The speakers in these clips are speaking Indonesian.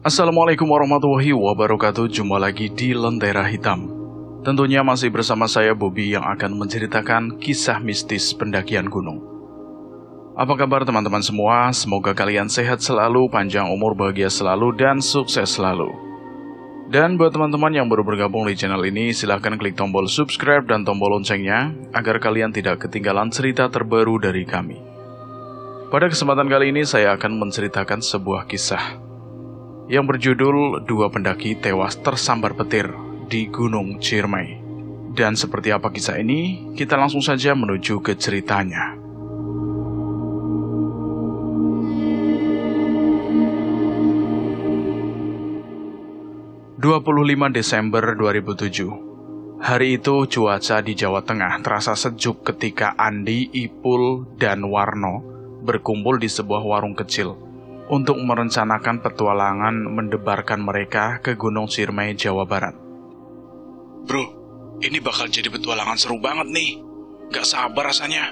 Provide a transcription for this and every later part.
Assalamualaikum warahmatullahi wabarakatuh. Jumpa lagi di Lentera Hitam. Tentunya masih bersama saya Bobby yang akan menceritakan kisah mistis pendakian gunung. Apa kabar teman-teman semua? Semoga kalian sehat selalu, panjang umur, bahagia selalu, dan sukses selalu. Dan buat teman-teman yang baru bergabung di channel ini, silahkan klik tombol subscribe dan tombol loncengnya agar kalian tidak ketinggalan cerita terbaru dari kami. Pada kesempatan kali ini saya akan menceritakan sebuah kisah yang berjudul Dua Pendaki Tewas Tersambar Petir di Gunung Ciremai. Dan seperti apa kisah ini, kita langsung saja menuju ke ceritanya. ...25 Desember 2007. Hari itu cuaca di Jawa Tengah terasa sejuk ketika Andi, Ipul, dan Warno berkumpul di sebuah warung kecil untuk merencanakan petualangan mendebarkan mereka ke Gunung Ciremai, Jawa Barat. Bro, ini bakal jadi petualangan seru banget nih. Gak sabar rasanya,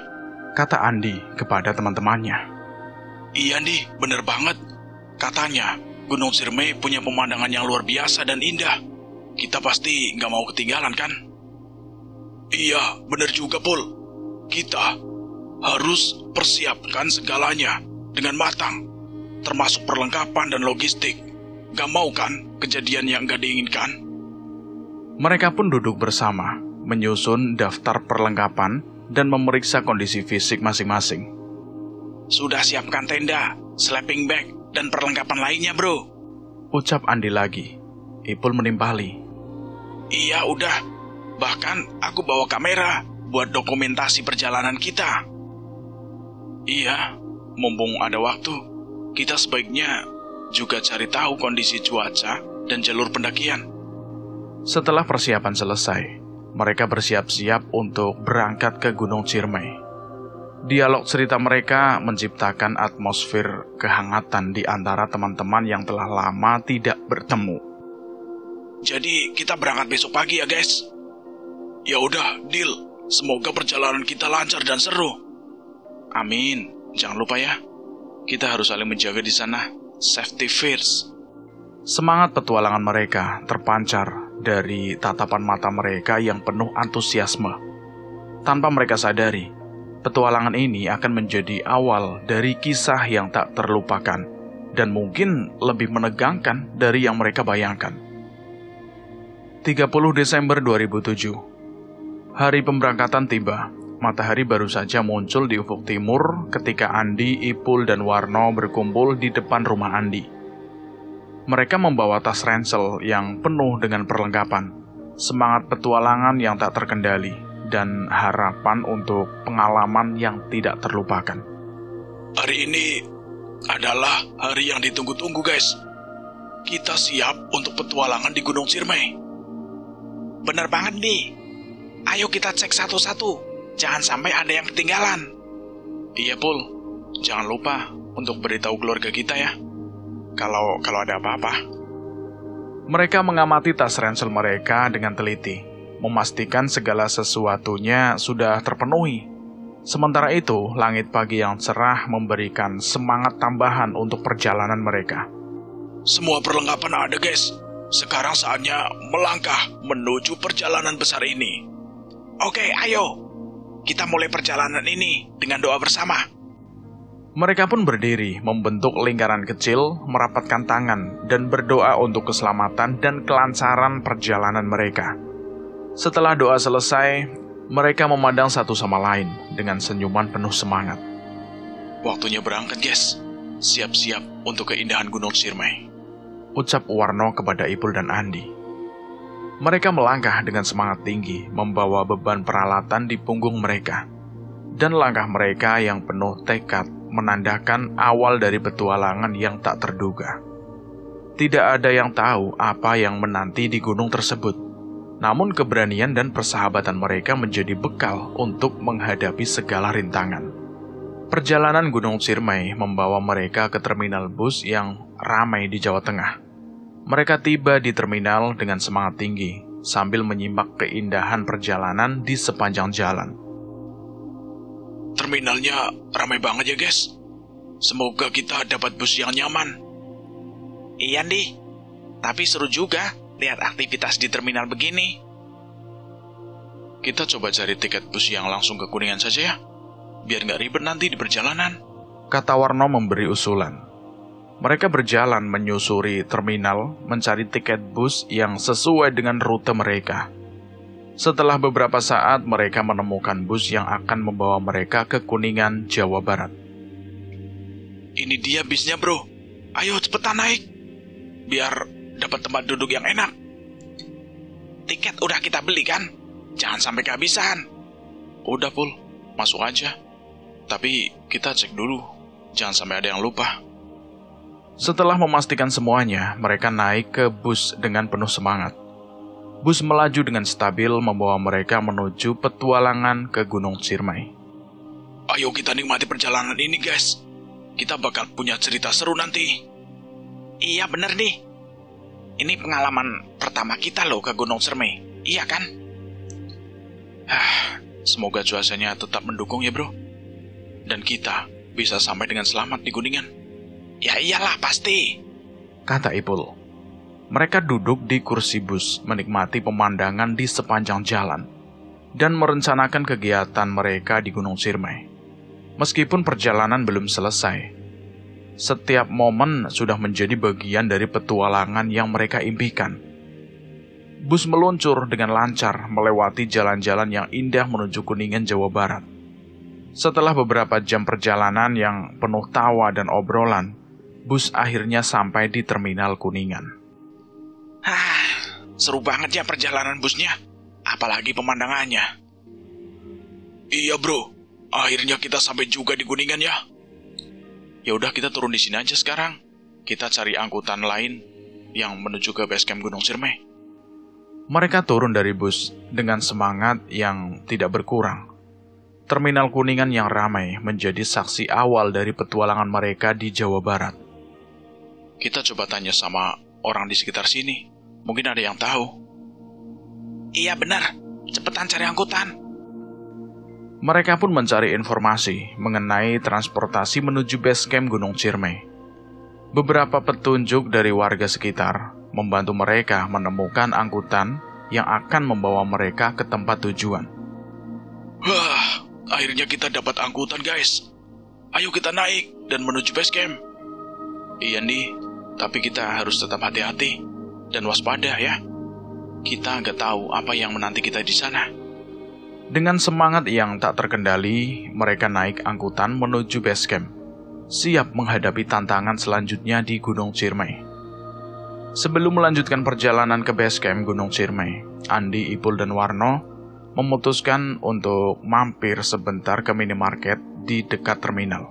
kata Andi kepada teman-temannya. Iya Andi, bener banget. Katanya, Gunung Ciremai punya pemandangan yang luar biasa dan indah. Kita pasti gak mau ketinggalan kan? Iya, bener juga Pul. Kita harus persiapkan segalanya dengan matang, termasuk perlengkapan dan logistik. Gak mau kan kejadian yang gak diinginkan? Mereka pun duduk bersama, menyusun daftar perlengkapan dan memeriksa kondisi fisik masing-masing. Sudah siapkan tenda, sleeping bag, dan perlengkapan lainnya bro, ucap Andi lagi. Ipul menimpali. Iya udah, bahkan aku bawa kamera buat dokumentasi perjalanan kita. Iya, mumpung ada waktu, kita sebaiknya juga cari tahu kondisi cuaca dan jalur pendakian. Setelah persiapan selesai, mereka bersiap-siap untuk berangkat ke Gunung Ciremai. Dialog cerita mereka menciptakan atmosfer kehangatan di antara teman-teman yang telah lama tidak bertemu. Jadi kita berangkat besok pagi ya guys. Ya udah, deal. Semoga perjalanan kita lancar dan seru. Amin. Jangan lupa ya, kita harus saling menjaga di sana. Safety first. Semangat petualangan mereka terpancar dari tatapan mata mereka yang penuh antusiasme. Tanpa mereka sadari, petualangan ini akan menjadi awal dari kisah yang tak terlupakan dan mungkin lebih menegangkan dari yang mereka bayangkan. 30 Desember 2007. Hari pemberangkatan tiba. Matahari baru saja muncul di ufuk timur ketika Andi, Ipul, dan Warno berkumpul di depan rumah Andi. Mereka membawa tas ransel yang penuh dengan perlengkapan, semangat petualangan yang tak terkendali, dan harapan untuk pengalaman yang tidak terlupakan. Hari ini adalah hari yang ditunggu-tunggu guys. Kita siap untuk petualangan di Gunung Ciremai. Bener banget nih. Ayo kita cek satu-satu. Jangan sampai ada yang ketinggalan. Iya Pul, jangan lupa untuk beritahu keluarga kita ya, kalau ada apa-apa. Mereka mengamati tas ransel mereka dengan teliti, memastikan segala sesuatunya sudah terpenuhi. Sementara itu, langit pagi yang cerah memberikan semangat tambahan untuk perjalanan mereka. Semua perlengkapan ada guys. Sekarang saatnya melangkah menuju perjalanan besar ini. Oke, ayo. Kita mulai perjalanan ini dengan doa bersama. Mereka pun berdiri, membentuk lingkaran kecil, merapatkan tangan, dan berdoa untuk keselamatan dan kelancaran perjalanan mereka. Setelah doa selesai, mereka memandang satu sama lain dengan senyuman penuh semangat. Waktunya berangkat, guys. Siap-siap untuk keindahan Gunung Ciremai, ucap Warno kepada Ipul dan Andi. Mereka melangkah dengan semangat tinggi, membawa beban peralatan di punggung mereka. Dan langkah mereka yang penuh tekad menandakan awal dari petualangan yang tak terduga. Tidak ada yang tahu apa yang menanti di gunung tersebut. Namun keberanian dan persahabatan mereka menjadi bekal untuk menghadapi segala rintangan. Perjalanan Gunung Ciremai membawa mereka ke terminal bus yang ramai di Jawa Tengah. Mereka tiba di terminal dengan semangat tinggi, sambil menyimak keindahan perjalanan di sepanjang jalan. Terminalnya ramai banget ya guys. Semoga kita dapat bus yang nyaman. Iya nih, Tapi seru juga lihat aktivitas di terminal begini. Kita coba cari tiket bus yang langsung ke Kuningan saja ya, biar nggak ribet nanti di perjalanan, kata Warno memberi usulan. Mereka berjalan menyusuri terminal mencari tiket bus yang sesuai dengan rute mereka. Setelah beberapa saat, mereka menemukan bus yang akan membawa mereka ke Kuningan, Jawa Barat. Ini dia bisnya, bro. Ayo cepetan naik, biar dapat tempat duduk yang enak. Tiket udah kita beli kan? Jangan sampai kehabisan. Udah, Pul. Masuk aja. Tapi kita cek dulu, jangan sampai ada yang lupa. Setelah memastikan semuanya, mereka naik ke bus dengan penuh semangat. Bus melaju dengan stabil membawa mereka menuju petualangan ke Gunung Ciremai. Ayo kita nikmati perjalanan ini, guys. Kita bakal punya cerita seru nanti. Iya bener nih. Ini pengalaman pertama kita loh ke Gunung Ciremai. Iya kan? Semoga cuacanya tetap mendukung ya, bro. Dan kita bisa sampai dengan selamat di Kuningan. Ya iyalah pasti, kata Ipul. Mereka duduk di kursi bus, menikmati pemandangan di sepanjang jalan, dan merencanakan kegiatan mereka di Gunung Ciremai. Meskipun perjalanan belum selesai, setiap momen sudah menjadi bagian dari petualangan yang mereka impikan. Bus meluncur dengan lancar melewati jalan-jalan yang indah menuju Kuningan, Jawa Barat. Setelah beberapa jam perjalanan yang penuh tawa dan obrolan, bus akhirnya sampai di terminal Kuningan. Seru banget ya perjalanan busnya, apalagi pemandangannya. Iya bro, akhirnya kita sampai juga di Kuningan ya. Ya udah kita turun di sini aja sekarang. Kita cari angkutan lain yang menuju ke base camp Gunung Ciremai. Mereka turun dari bus dengan semangat yang tidak berkurang. Terminal Kuningan yang ramai menjadi saksi awal dari petualangan mereka di Jawa Barat. Kita coba tanya sama orang di sekitar sini. Mungkin ada yang tahu. Iya benar, cepetan cari angkutan. Mereka pun mencari informasi mengenai transportasi menuju base camp Gunung Ciremai. Beberapa petunjuk dari warga sekitar membantu mereka menemukan angkutan yang akan membawa mereka ke tempat tujuan. Akhirnya kita dapat angkutan guys. Ayo kita naik dan menuju base camp. Iya nih, tapi kita harus tetap hati-hati dan waspada ya. Kita nggak tahu apa yang menanti kita di sana. Dengan semangat yang tak terkendali, mereka naik angkutan menuju base camp, siap menghadapi tantangan selanjutnya di Gunung Ciremai. Sebelum melanjutkan perjalanan ke base camp Gunung Ciremai, Andi, Ipul, dan Warno memutuskan untuk mampir sebentar ke minimarket di dekat terminal.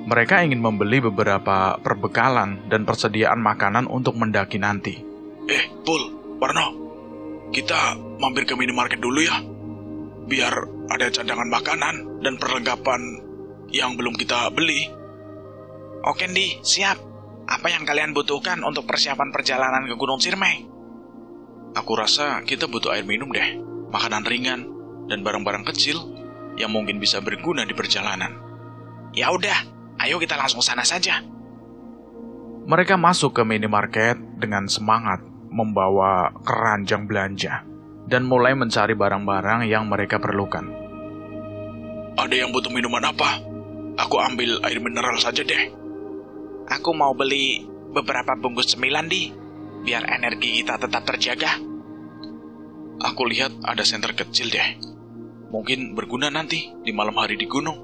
Mereka ingin membeli beberapa perbekalan dan persediaan makanan untuk mendaki nanti. Pul, Warno, kita mampir ke minimarket dulu ya. Biar ada cadangan makanan dan perlengkapan yang belum kita beli. Oke, Ndi, siap. Apa yang kalian butuhkan untuk persiapan perjalanan ke Gunung Ciremai? Aku rasa kita butuh air minum deh, makanan ringan, dan barang-barang kecil yang mungkin bisa berguna di perjalanan. Ya udah, ayo kita langsung sana saja. Mereka masuk ke minimarket dengan semangat, membawa keranjang belanja, dan mulai mencari barang-barang yang mereka perlukan. Ada yang butuh minuman apa? Aku ambil air mineral saja deh. Aku mau beli beberapa bungkus cemilan, Di, biar energi kita tetap terjaga. Aku lihat ada senter kecil deh. Mungkin berguna nanti di malam hari di gunung.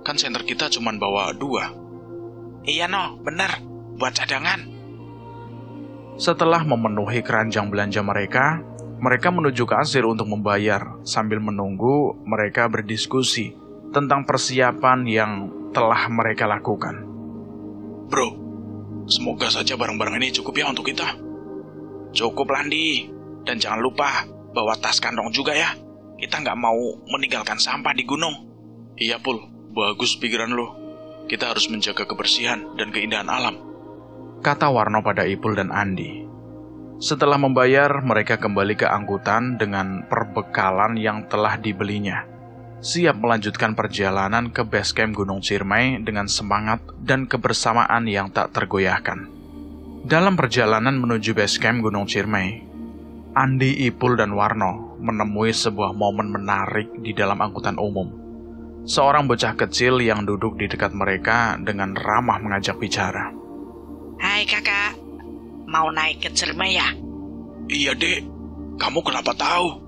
Kan senter kita cuma bawa 2. Iya no, bener. Buat cadangan. Setelah memenuhi keranjang belanja mereka menuju kasir untuk membayar. Sambil menunggu, mereka berdiskusi tentang persiapan yang telah mereka lakukan. Bro, semoga saja barang-barang ini cukup ya untuk kita. Cukup, Landi. Dan jangan lupa bawa tas kantong juga ya. Kita nggak mau meninggalkan sampah di gunung. Iya, Pul. Bagus pikiran lo. Kita harus menjaga kebersihan dan keindahan alam, kata Warno pada Ipul dan Andi. Setelah membayar, mereka kembali ke angkutan dengan perbekalan yang telah dibelinya. Siap melanjutkan perjalanan ke base camp Gunung Ciremai dengan semangat dan kebersamaan yang tak tergoyahkan. Dalam perjalanan menuju base camp Gunung Ciremai, Andi, Ipul, dan Warno menemui sebuah momen menarik di dalam angkutan umum. Seorang bocah kecil yang duduk di dekat mereka dengan ramah mengajak bicara. Hai kakak, mau naik ke Ciremai ya? Iya dek, kamu kenapa tahu?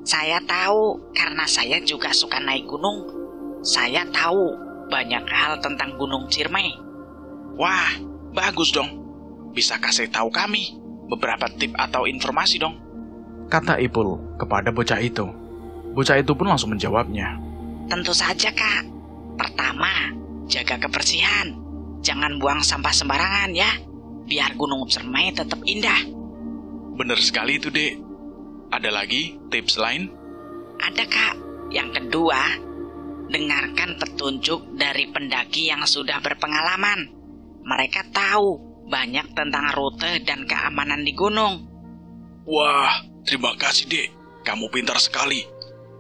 Saya tahu karena saya juga suka naik gunung. Saya tahu banyak hal tentang Gunung Ciremai. Wah, bagus dong. Bisa kasih tahu kami beberapa tip atau informasi dong, kata Ipul kepada bocah itu. Bocah itu pun langsung menjawabnya. Tentu saja kak. Pertama, jaga kebersihan. Jangan buang sampah sembarangan ya, biar Gunung Ciremai tetap indah. Bener sekali itu dek. Ada lagi tips lain? Ada kak. Yang kedua, dengarkan petunjuk dari pendaki yang sudah berpengalaman. Mereka tahu banyak tentang rute dan keamanan di gunung. Wah, terima kasih dek. Kamu pintar sekali.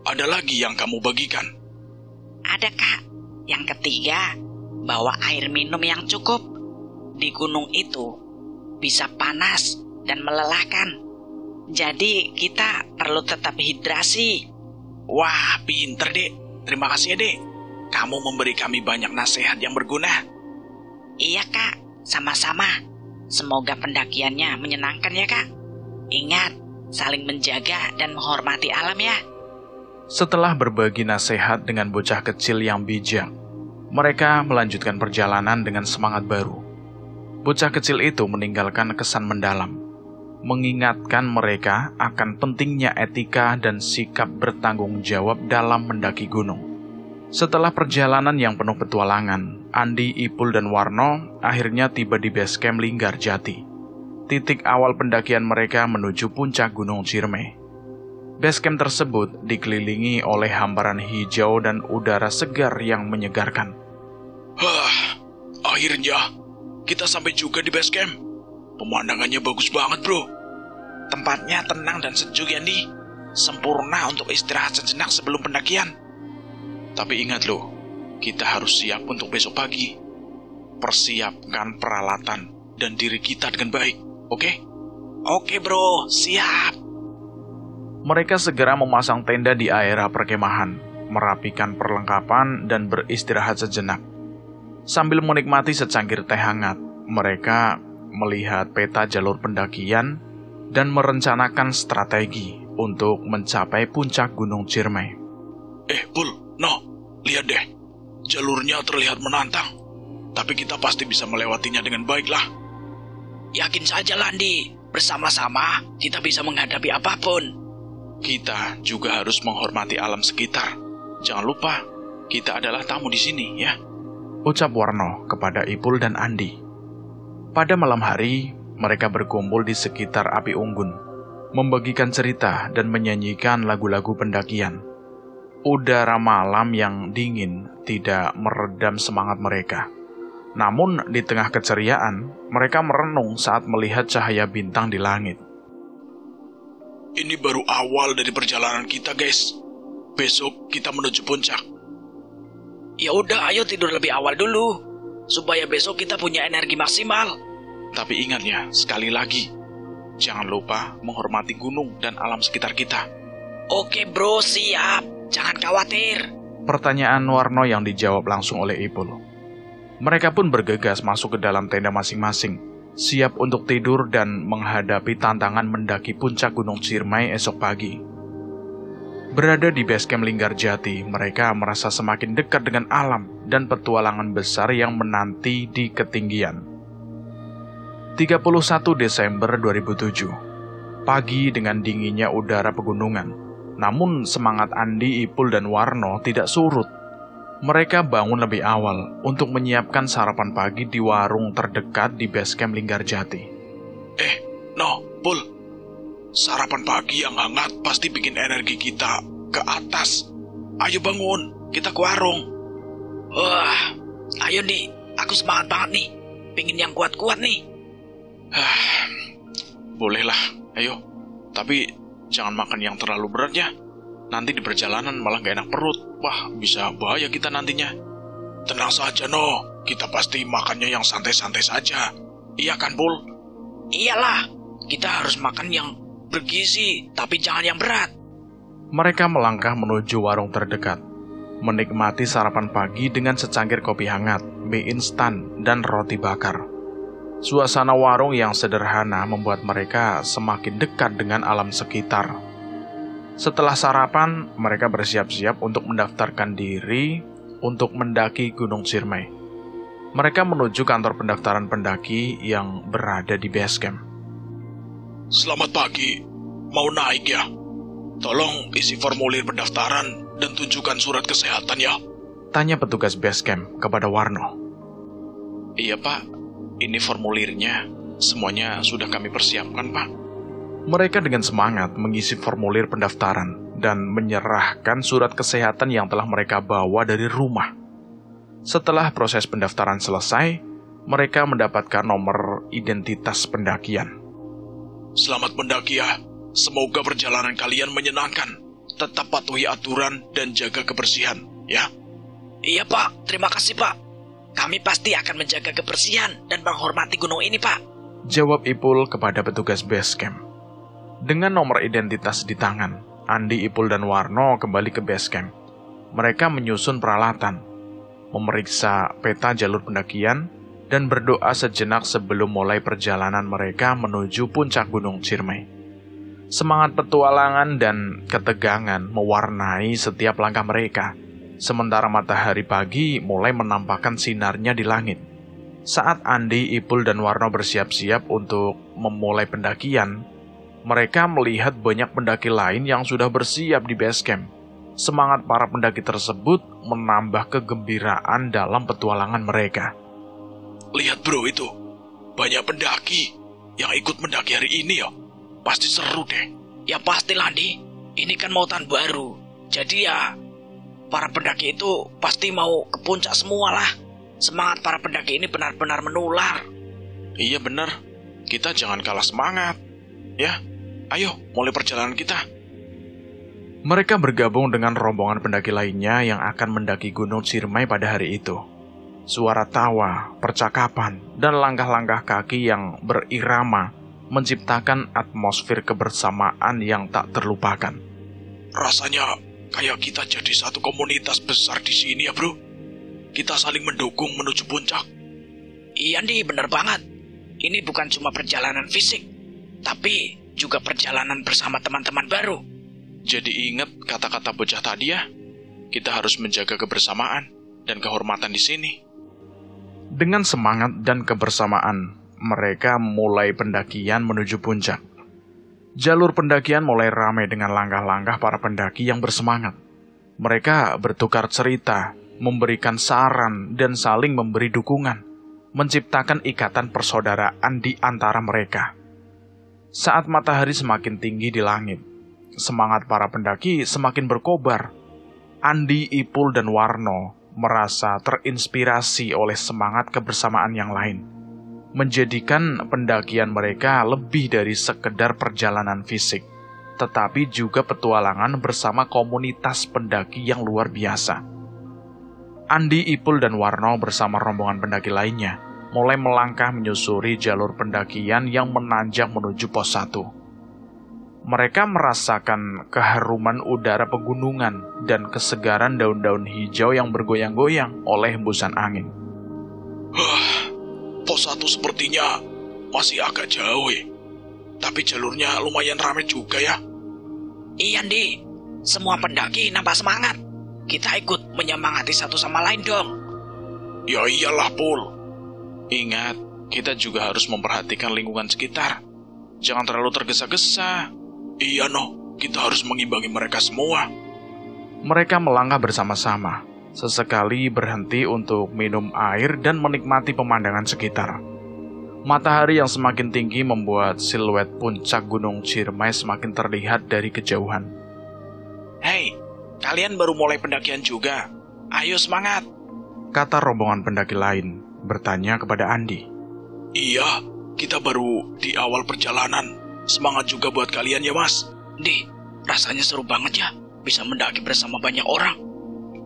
Ada lagi yang kamu bagikan? Ada kak. Yang ketiga, bawa air minum yang cukup. Di gunung itu bisa panas dan melelahkan. Jadi kita perlu tetap hidrasi. Wah, pinter dek. Terima kasih ya dek. Kamu memberi kami banyak nasihat yang berguna. Iya kak, sama-sama. Semoga pendakiannya menyenangkan ya kak. Ingat, saling menjaga dan menghormati alam ya. Setelah berbagi nasihat dengan bocah kecil yang bijak, mereka melanjutkan perjalanan dengan semangat baru. Bocah kecil itu meninggalkan kesan mendalam, mengingatkan mereka akan pentingnya etika dan sikap bertanggung jawab dalam mendaki gunung. Setelah perjalanan yang penuh petualangan, Andi, Ipul, dan Warno akhirnya tiba di base camp Linggarjati, titik awal pendakian mereka menuju puncak Gunung Ciremai. Base camp tersebut dikelilingi oleh hamparan hijau dan udara segar yang menyegarkan. Akhirnya kita sampai juga di base camp. Pemandangannya bagus banget bro. Tempatnya tenang dan sejuk ya Andi. Sempurna untuk istirahat sejenak sebelum pendakian. Tapi ingat loh, kita harus siap untuk besok pagi. Persiapkan peralatan dan diri kita dengan baik, oke? Oke bro, siap. Mereka segera memasang tenda di area perkemahan, merapikan perlengkapan dan beristirahat sejenak. Sambil menikmati secangkir teh hangat, mereka melihat peta jalur pendakian dan merencanakan strategi untuk mencapai puncak Gunung Ciremai. Pul, lihat deh. Jalurnya terlihat menantang. Tapi kita pasti bisa melewatinya dengan baik lah. Yakin saja Landi, bersama-sama kita bisa menghadapi apapun. Kita juga harus menghormati alam sekitar. Jangan lupa, kita adalah tamu di sini ya. Ucap Warno kepada Ipul dan Andi. Pada malam hari, mereka berkumpul di sekitar api unggun, membagikan cerita dan menyanyikan lagu-lagu pendakian. Udara malam yang dingin tidak meredam semangat mereka. Namun, di tengah keceriaan, mereka merenung saat melihat cahaya bintang di langit. Ini baru awal dari perjalanan kita, guys. Besok kita menuju puncak. Ya udah, ayo tidur lebih awal dulu, supaya besok kita punya energi maksimal. Tapi ingat ya, sekali lagi, jangan lupa menghormati gunung dan alam sekitar kita. Oke bro, siap. Jangan khawatir. Pertanyaan Warno yang dijawab langsung oleh Ipul. Mereka pun bergegas masuk ke dalam tenda masing-masing, siap untuk tidur dan menghadapi tantangan mendaki puncak Gunung Ciremai esok pagi. Berada di base camp Linggarjati, mereka merasa semakin dekat dengan alam dan petualangan besar yang menanti di ketinggian. 31 Desember 2007, pagi dengan dinginnya udara pegunungan. Namun semangat Andi, Ipul, dan Warno tidak surut. Mereka bangun lebih awal untuk menyiapkan sarapan pagi di warung terdekat di base camp Linggarjati. Pul, sarapan pagi yang hangat pasti bikin energi kita ke atas. Ayo bangun, kita ke warung. Wah, ayo nih, aku semangat banget nih. Pingin yang kuat-kuat nih. Bolehlah, ayo. Tapi jangan makan yang terlalu berat ya. Nanti di perjalanan malah gak enak perut. Wah, bisa bahaya kita nantinya. Tenang saja, kita pasti makannya yang santai-santai saja. Iya kan, Pul? Iyalah, kita harus makan yang bergizi, tapi jangan yang berat. Mereka melangkah menuju warung terdekat, menikmati sarapan pagi dengan secangkir kopi hangat, mie instan, dan roti bakar. Suasana warung yang sederhana membuat mereka semakin dekat dengan alam sekitar. Setelah sarapan, mereka bersiap-siap untuk mendaftarkan diri untuk mendaki Gunung Ciremai. Mereka menuju kantor pendaftaran pendaki yang berada di base camp. Selamat pagi, mau naik ya? Tolong isi formulir pendaftaran dan tunjukkan surat kesehatan ya. Tanya petugas base camp kepada Warno. Iya Pak, ini formulirnya. Semuanya sudah kami persiapkan Pak. Mereka dengan semangat mengisi formulir pendaftaran dan menyerahkan surat kesehatan yang telah mereka bawa dari rumah. Setelah proses pendaftaran selesai, mereka mendapatkan nomor identitas pendakian. Selamat mendaki ya. Semoga perjalanan kalian menyenangkan. Tetap patuhi aturan dan jaga kebersihan, ya. Iya Pak, terima kasih Pak. Kami pasti akan menjaga kebersihan dan menghormati gunung ini Pak. Jawab Ipul kepada petugas base camp. Dengan nomor identitas di tangan, Andi, Ipul, dan Warno kembali ke base camp. Mereka menyusun peralatan, memeriksa peta jalur pendakian, dan berdoa sejenak sebelum mulai perjalanan mereka menuju puncak Gunung Ciremai. Semangat petualangan dan ketegangan mewarnai setiap langkah mereka, sementara matahari pagi mulai menampakkan sinarnya di langit. Saat Andi, Ipul, dan Warno bersiap-siap untuk memulai pendakian, mereka melihat banyak pendaki lain yang sudah bersiap di base camp. Semangat para pendaki tersebut menambah kegembiraan dalam petualangan mereka. Lihat bro itu, banyak pendaki yang ikut mendaki hari ini ya. Pasti seru deh. Ya pastilah Andi, ini kan mau tahun baru. Jadi ya, para pendaki itu pasti mau ke puncak semua lah. Semangat para pendaki ini benar-benar menular. Iya bener, kita jangan kalah semangat. Ya, ayo mulai perjalanan kita. Mereka bergabung dengan rombongan pendaki lainnya yang akan mendaki Gunung Ciremai pada hari itu. Suara tawa, percakapan, dan langkah-langkah kaki yang berirama menciptakan atmosfer kebersamaan yang tak terlupakan. Rasanya kayak kita jadi satu komunitas besar di sini ya bro. Kita saling mendukung menuju puncak. Iya Andi, bener banget. Ini bukan cuma perjalanan fisik, tapi juga perjalanan bersama teman-teman baru. Jadi ingat kata-kata bocah tadi ya. Kita harus menjaga kebersamaan dan kehormatan di sini. Dengan semangat dan kebersamaan, mereka mulai pendakian menuju puncak. Jalur pendakian mulai ramai dengan langkah-langkah para pendaki yang bersemangat. Mereka bertukar cerita, memberikan saran, dan saling memberi dukungan, menciptakan ikatan persaudaraan di antara mereka. Saat matahari semakin tinggi di langit, semangat para pendaki semakin berkobar. Andi, Ipul, dan Warno merasa terinspirasi oleh semangat kebersamaan yang lain, menjadikan pendakian mereka lebih dari sekedar perjalanan fisik, tetapi juga petualangan bersama komunitas pendaki yang luar biasa. Andi, Ipul, dan Warno bersama rombongan pendaki lainnya mulai melangkah menyusuri jalur pendakian yang menanjak menuju pos 1. Mereka merasakan keharuman udara pegunungan dan kesegaran daun-daun hijau yang bergoyang-goyang oleh hembusan angin. Pos 1 sepertinya masih agak jauh ya. Tapi jalurnya lumayan ramai juga ya. Iya Andi, semua pendaki nampak semangat. Kita ikut menyemangati satu sama lain dong. Ya iyalah Pul. Ingat, kita juga harus memperhatikan lingkungan sekitar. Jangan terlalu tergesa-gesa. Iya kita harus mengimbangi mereka semua. Mereka melangkah bersama-sama, sesekali berhenti untuk minum air dan menikmati pemandangan sekitar. Matahari yang semakin tinggi membuat siluet puncak Gunung Ciremai semakin terlihat dari kejauhan. Hei, kalian baru mulai pendakian juga. Ayo semangat, kata rombongan pendaki lain, bertanya kepada Andi. Iya, kita baru di awal perjalanan. Semangat juga buat kalian ya mas. Di, rasanya seru banget ya, bisa mendaki bersama banyak orang.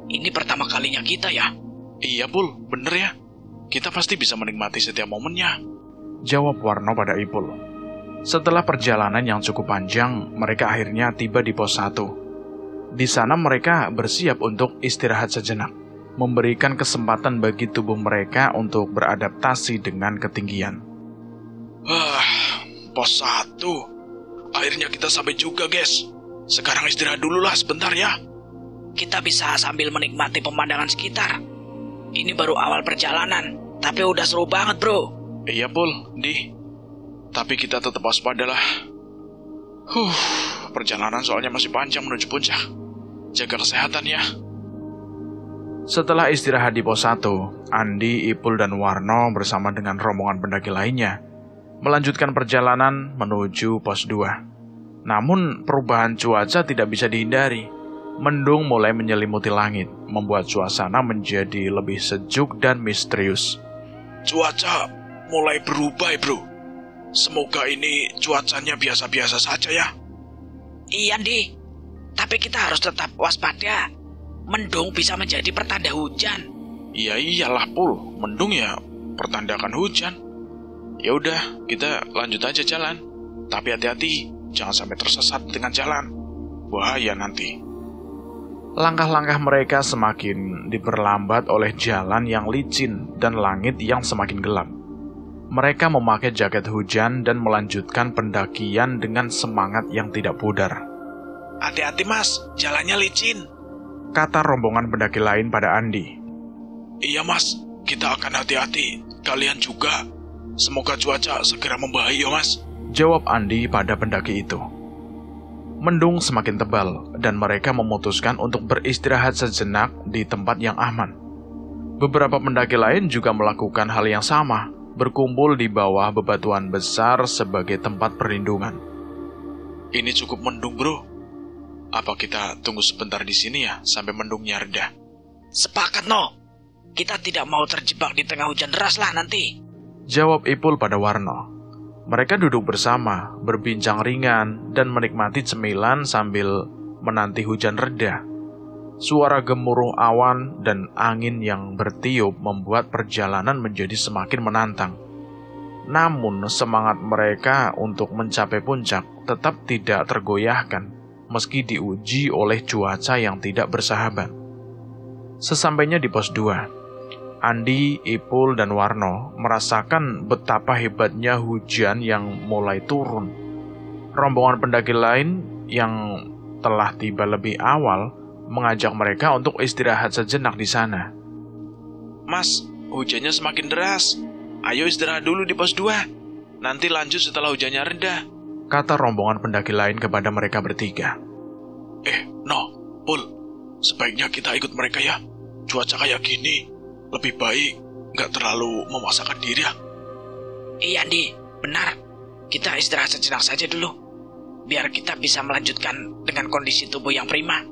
Ini pertama kalinya kita ya. Iya Pul, bener ya. Kita pasti bisa menikmati setiap momennya. jawab Warno pada Ipul. Setelah perjalanan yang cukup panjang, mereka akhirnya tiba di pos 1. Di sana mereka bersiap untuk istirahat sejenak, memberikan kesempatan bagi tubuh mereka untuk beradaptasi dengan ketinggian. Pos 1. Akhirnya kita sampai juga, guys. Sekarang istirahat dulu lah sebentar ya. Kita bisa sambil menikmati pemandangan sekitar. Ini baru awal perjalanan, tapi udah seru banget, bro. Iya, Pul, Di. Tapi kita tetap waspada lah. Perjalanan soalnya masih panjang menuju puncak. Jaga kesehatan ya. Setelah istirahat di pos 1, Andi, Ipul, dan Warno bersama dengan rombongan pendaki lainnya melanjutkan perjalanan menuju pos 2. Namun perubahan cuaca tidak bisa dihindari. Mendung mulai menyelimuti langit, membuat suasana menjadi lebih sejuk dan misterius. Cuaca mulai berubah, bro. Semoga ini cuacanya biasa-biasa saja ya. Iya, Di. Tapi kita harus tetap waspada. Mendung bisa menjadi pertanda hujan. Iya iyalah, Pul. Mendung ya pertandakan hujan. Ya udah, kita lanjut aja jalan. Tapi hati-hati, jangan sampai tersesat dengan jalan. Bahaya nanti. Langkah-langkah mereka semakin diperlambat oleh jalan yang licin dan langit yang semakin gelap. Mereka memakai jaket hujan dan melanjutkan pendakian dengan semangat yang tidak pudar. Hati-hati, Mas, jalannya licin, kata rombongan pendaki lain pada Andi. Iya, Mas, kita akan hati-hati. Kalian juga. Semoga cuaca segera membaik ya, Mas, jawab Andi pada pendaki itu. Mendung semakin tebal dan mereka memutuskan untuk beristirahat sejenak di tempat yang aman. Beberapa pendaki lain juga melakukan hal yang sama, berkumpul di bawah bebatuan besar sebagai tempat perlindungan. Ini cukup mendung, bro. Apa kita tunggu sebentar di sini ya sampai mendungnya reda? Sepakat, No. Kita tidak mau terjebak di tengah hujan deras lah nanti, jawab Ipul pada Warno. Mereka duduk bersama, berbincang ringan, dan menikmati cemilan sambil menanti hujan reda. Suara gemuruh awan dan angin yang bertiup membuat perjalanan menjadi semakin menantang. Namun, semangat mereka untuk mencapai puncak tetap tidak tergoyahkan, meski diuji oleh cuaca yang tidak bersahabat. Sesampainya di pos 2, Andi, Ipul, dan Warno merasakan betapa hebatnya hujan yang mulai turun. Rombongan pendaki lain yang telah tiba lebih awal mengajak mereka untuk istirahat sejenak di sana. Mas, hujannya semakin deras. Ayo istirahat dulu di pos 2. Nanti lanjut setelah hujannya reda, kata rombongan pendaki lain kepada mereka bertiga. No, Pul, sebaiknya kita ikut mereka ya. Cuaca kayak gini, lebih baik nggak terlalu memaksakan diri ya. Iya, Andi, benar. Kita istirahat sejenak saja dulu, biar kita bisa melanjutkan dengan kondisi tubuh yang prima.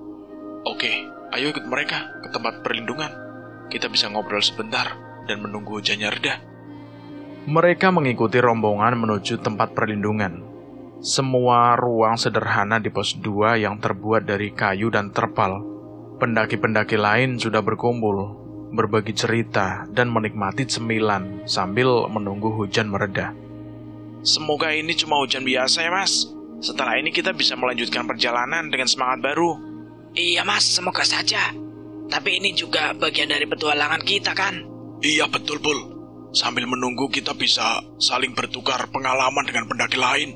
Oke, ayo ikut mereka ke tempat perlindungan. Kita bisa ngobrol sebentar dan menunggu hujannya reda. Mereka mengikuti rombongan menuju tempat perlindungan. Semua ruang sederhana di pos 2 yang terbuat dari kayu dan terpal. Pendaki-pendaki lain sudah berkumpul, berbagi cerita, dan menikmati cemilan sambil menunggu hujan mereda. Semoga ini cuma hujan biasa ya, Mas. Setelah ini kita bisa melanjutkan perjalanan dengan semangat baru. Iya, Mas, semoga saja. Tapi ini juga bagian dari petualangan kita, kan? Iya, betul, Pul. Sambil menunggu kita bisa saling bertukar pengalaman dengan pendaki lain.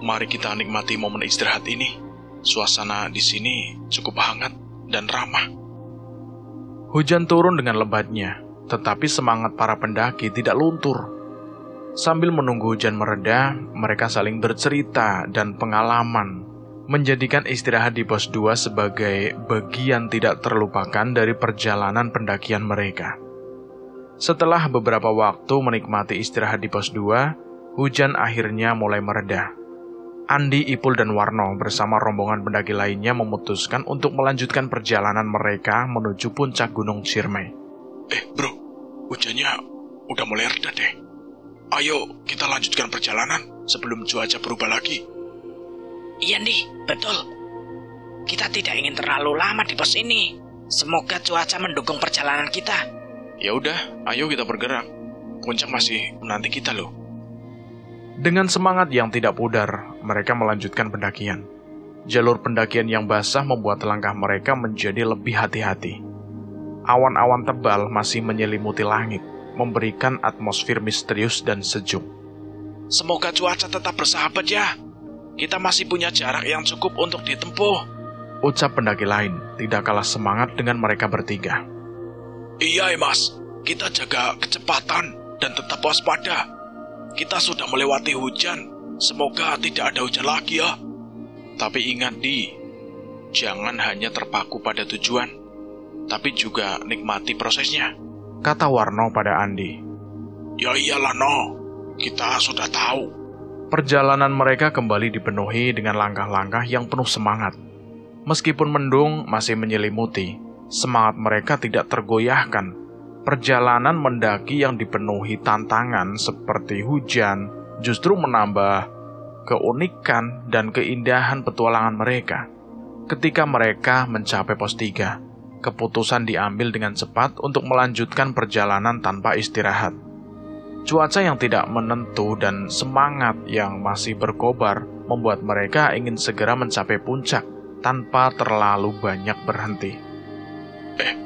Mari kita nikmati momen istirahat ini. Suasana di sini cukup hangat dan ramah. Hujan turun dengan lebatnya, tetapi semangat para pendaki tidak luntur. Sambil menunggu hujan mereda, mereka saling bercerita dan pengalaman, menjadikan istirahat di pos 2 sebagai bagian tidak terlupakan dari perjalanan pendakian mereka. Setelah beberapa waktu menikmati istirahat di pos 2, hujan akhirnya mulai mereda. Andi, Ipul, dan Warno bersama rombongan pendaki lainnya memutuskan untuk melanjutkan perjalanan mereka menuju puncak Gunung Ciremai. Bro, hujannya udah mulai reda deh. Ayo kita lanjutkan perjalanan sebelum cuaca berubah lagi. Iya, Andi, betul. Kita tidak ingin terlalu lama di pos ini. Semoga cuaca mendukung perjalanan kita. Ya udah, ayo kita bergerak. Puncak masih menanti kita loh. Dengan semangat yang tidak pudar, mereka melanjutkan pendakian. Jalur pendakian yang basah membuat langkah mereka menjadi lebih hati-hati. Awan-awan tebal masih menyelimuti langit, memberikan atmosfer misterius dan sejuk. Semoga cuaca tetap bersahabat ya. Kita masih punya jarak yang cukup untuk ditempuh, ucap pendaki lain, tidak kalah semangat dengan mereka bertiga. Iya, Mas. Kita jaga kecepatan dan tetap waspada. Kita sudah melewati hujan. Semoga tidak ada hujan lagi ya. Tapi ingat, Di, jangan hanya terpaku pada tujuan, tapi juga nikmati prosesnya, kata Warno pada Andi. Ya iyalah, No. Kita sudah tahu. Perjalanan mereka kembali dipenuhi dengan langkah-langkah yang penuh semangat. Meskipun mendung masih menyelimuti, semangat mereka tidak tergoyahkan. Perjalanan mendaki yang dipenuhi tantangan seperti hujan justru menambah keunikan dan keindahan petualangan mereka. Ketika mereka mencapai pos 3, keputusan diambil dengan cepat untuk melanjutkan perjalanan tanpa istirahat. Cuaca yang tidak menentu dan semangat yang masih berkobar membuat mereka ingin segera mencapai puncak tanpa terlalu banyak berhenti.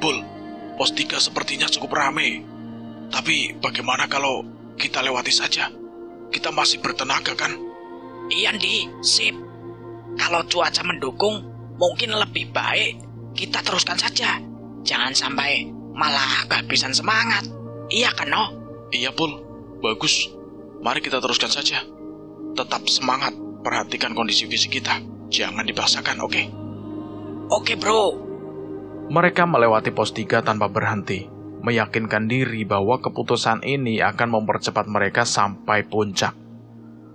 Bul, pos 3 sepertinya cukup ramai. Tapi bagaimana kalau kita lewati saja? Kita masih bertenaga kan? Iya, Di, sip. Kalau cuaca mendukung, mungkin lebih baik kita teruskan saja. Jangan sampai malah kehabisan semangat. Iya kan, No? Iya, Pul. Bagus. Mari kita teruskan saja. Tetap semangat. Perhatikan kondisi fisik kita. Jangan dipaksakan, oke? Oke, bro. Mereka melewati pos 3 tanpa berhenti, meyakinkan diri bahwa keputusan ini akan mempercepat mereka sampai puncak.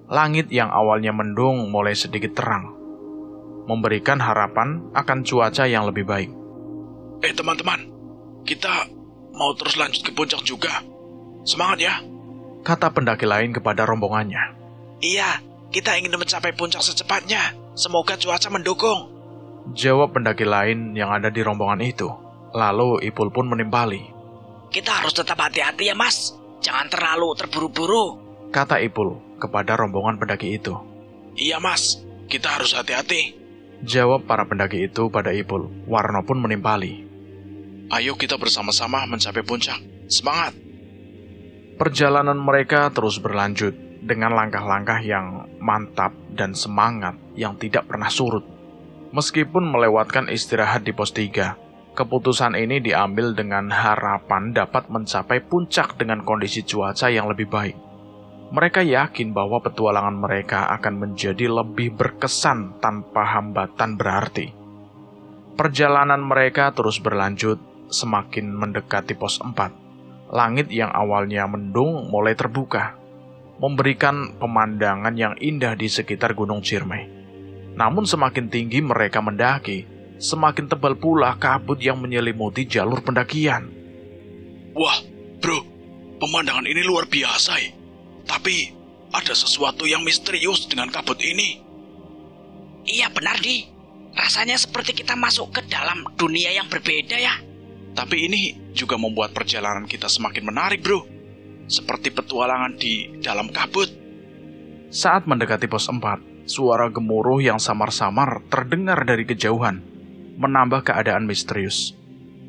Langit yang awalnya mendung mulai sedikit terang, memberikan harapan akan cuaca yang lebih baik. Teman-teman, kita mau terus lanjut ke puncak juga. Semangat ya, kata pendaki lain kepada rombongannya. Iya, kita ingin mencapai puncak secepatnya. Semoga cuaca mendukung, jawab pendaki lain yang ada di rombongan itu. Lalu Ipul pun menimpali. Kita harus tetap hati-hati ya, Mas. Jangan terlalu terburu-buru, kata Ipul kepada rombongan pendaki itu. Iya, Mas. Kita harus hati-hati, jawab para pendaki itu pada Ipul. Warno pun menimpali. Ayo kita bersama-sama mencapai puncak. Semangat. Perjalanan mereka terus berlanjut dengan langkah-langkah yang mantap dan semangat yang tidak pernah surut. Meskipun melewatkan istirahat di pos 3, keputusan ini diambil dengan harapan dapat mencapai puncak dengan kondisi cuaca yang lebih baik. Mereka yakin bahwa petualangan mereka akan menjadi lebih berkesan tanpa hambatan berarti. Perjalanan mereka terus berlanjut semakin mendekati pos 4. Langit yang awalnya mendung mulai terbuka, memberikan pemandangan yang indah di sekitar Gunung Ciremai. Namun semakin tinggi mereka mendaki, semakin tebal pula kabut yang menyelimuti jalur pendakian. Wah, bro, pemandangan ini luar biasa ya. Tapi ada sesuatu yang misterius dengan kabut ini. Iya benar, Di. Rasanya seperti kita masuk ke dalam dunia yang berbeda ya. Tapi ini juga membuat perjalanan kita semakin menarik, bro. Seperti petualangan di dalam kabut. Saat mendekati pos 4, suara gemuruh yang samar-samar terdengar dari kejauhan, menambah keadaan misterius.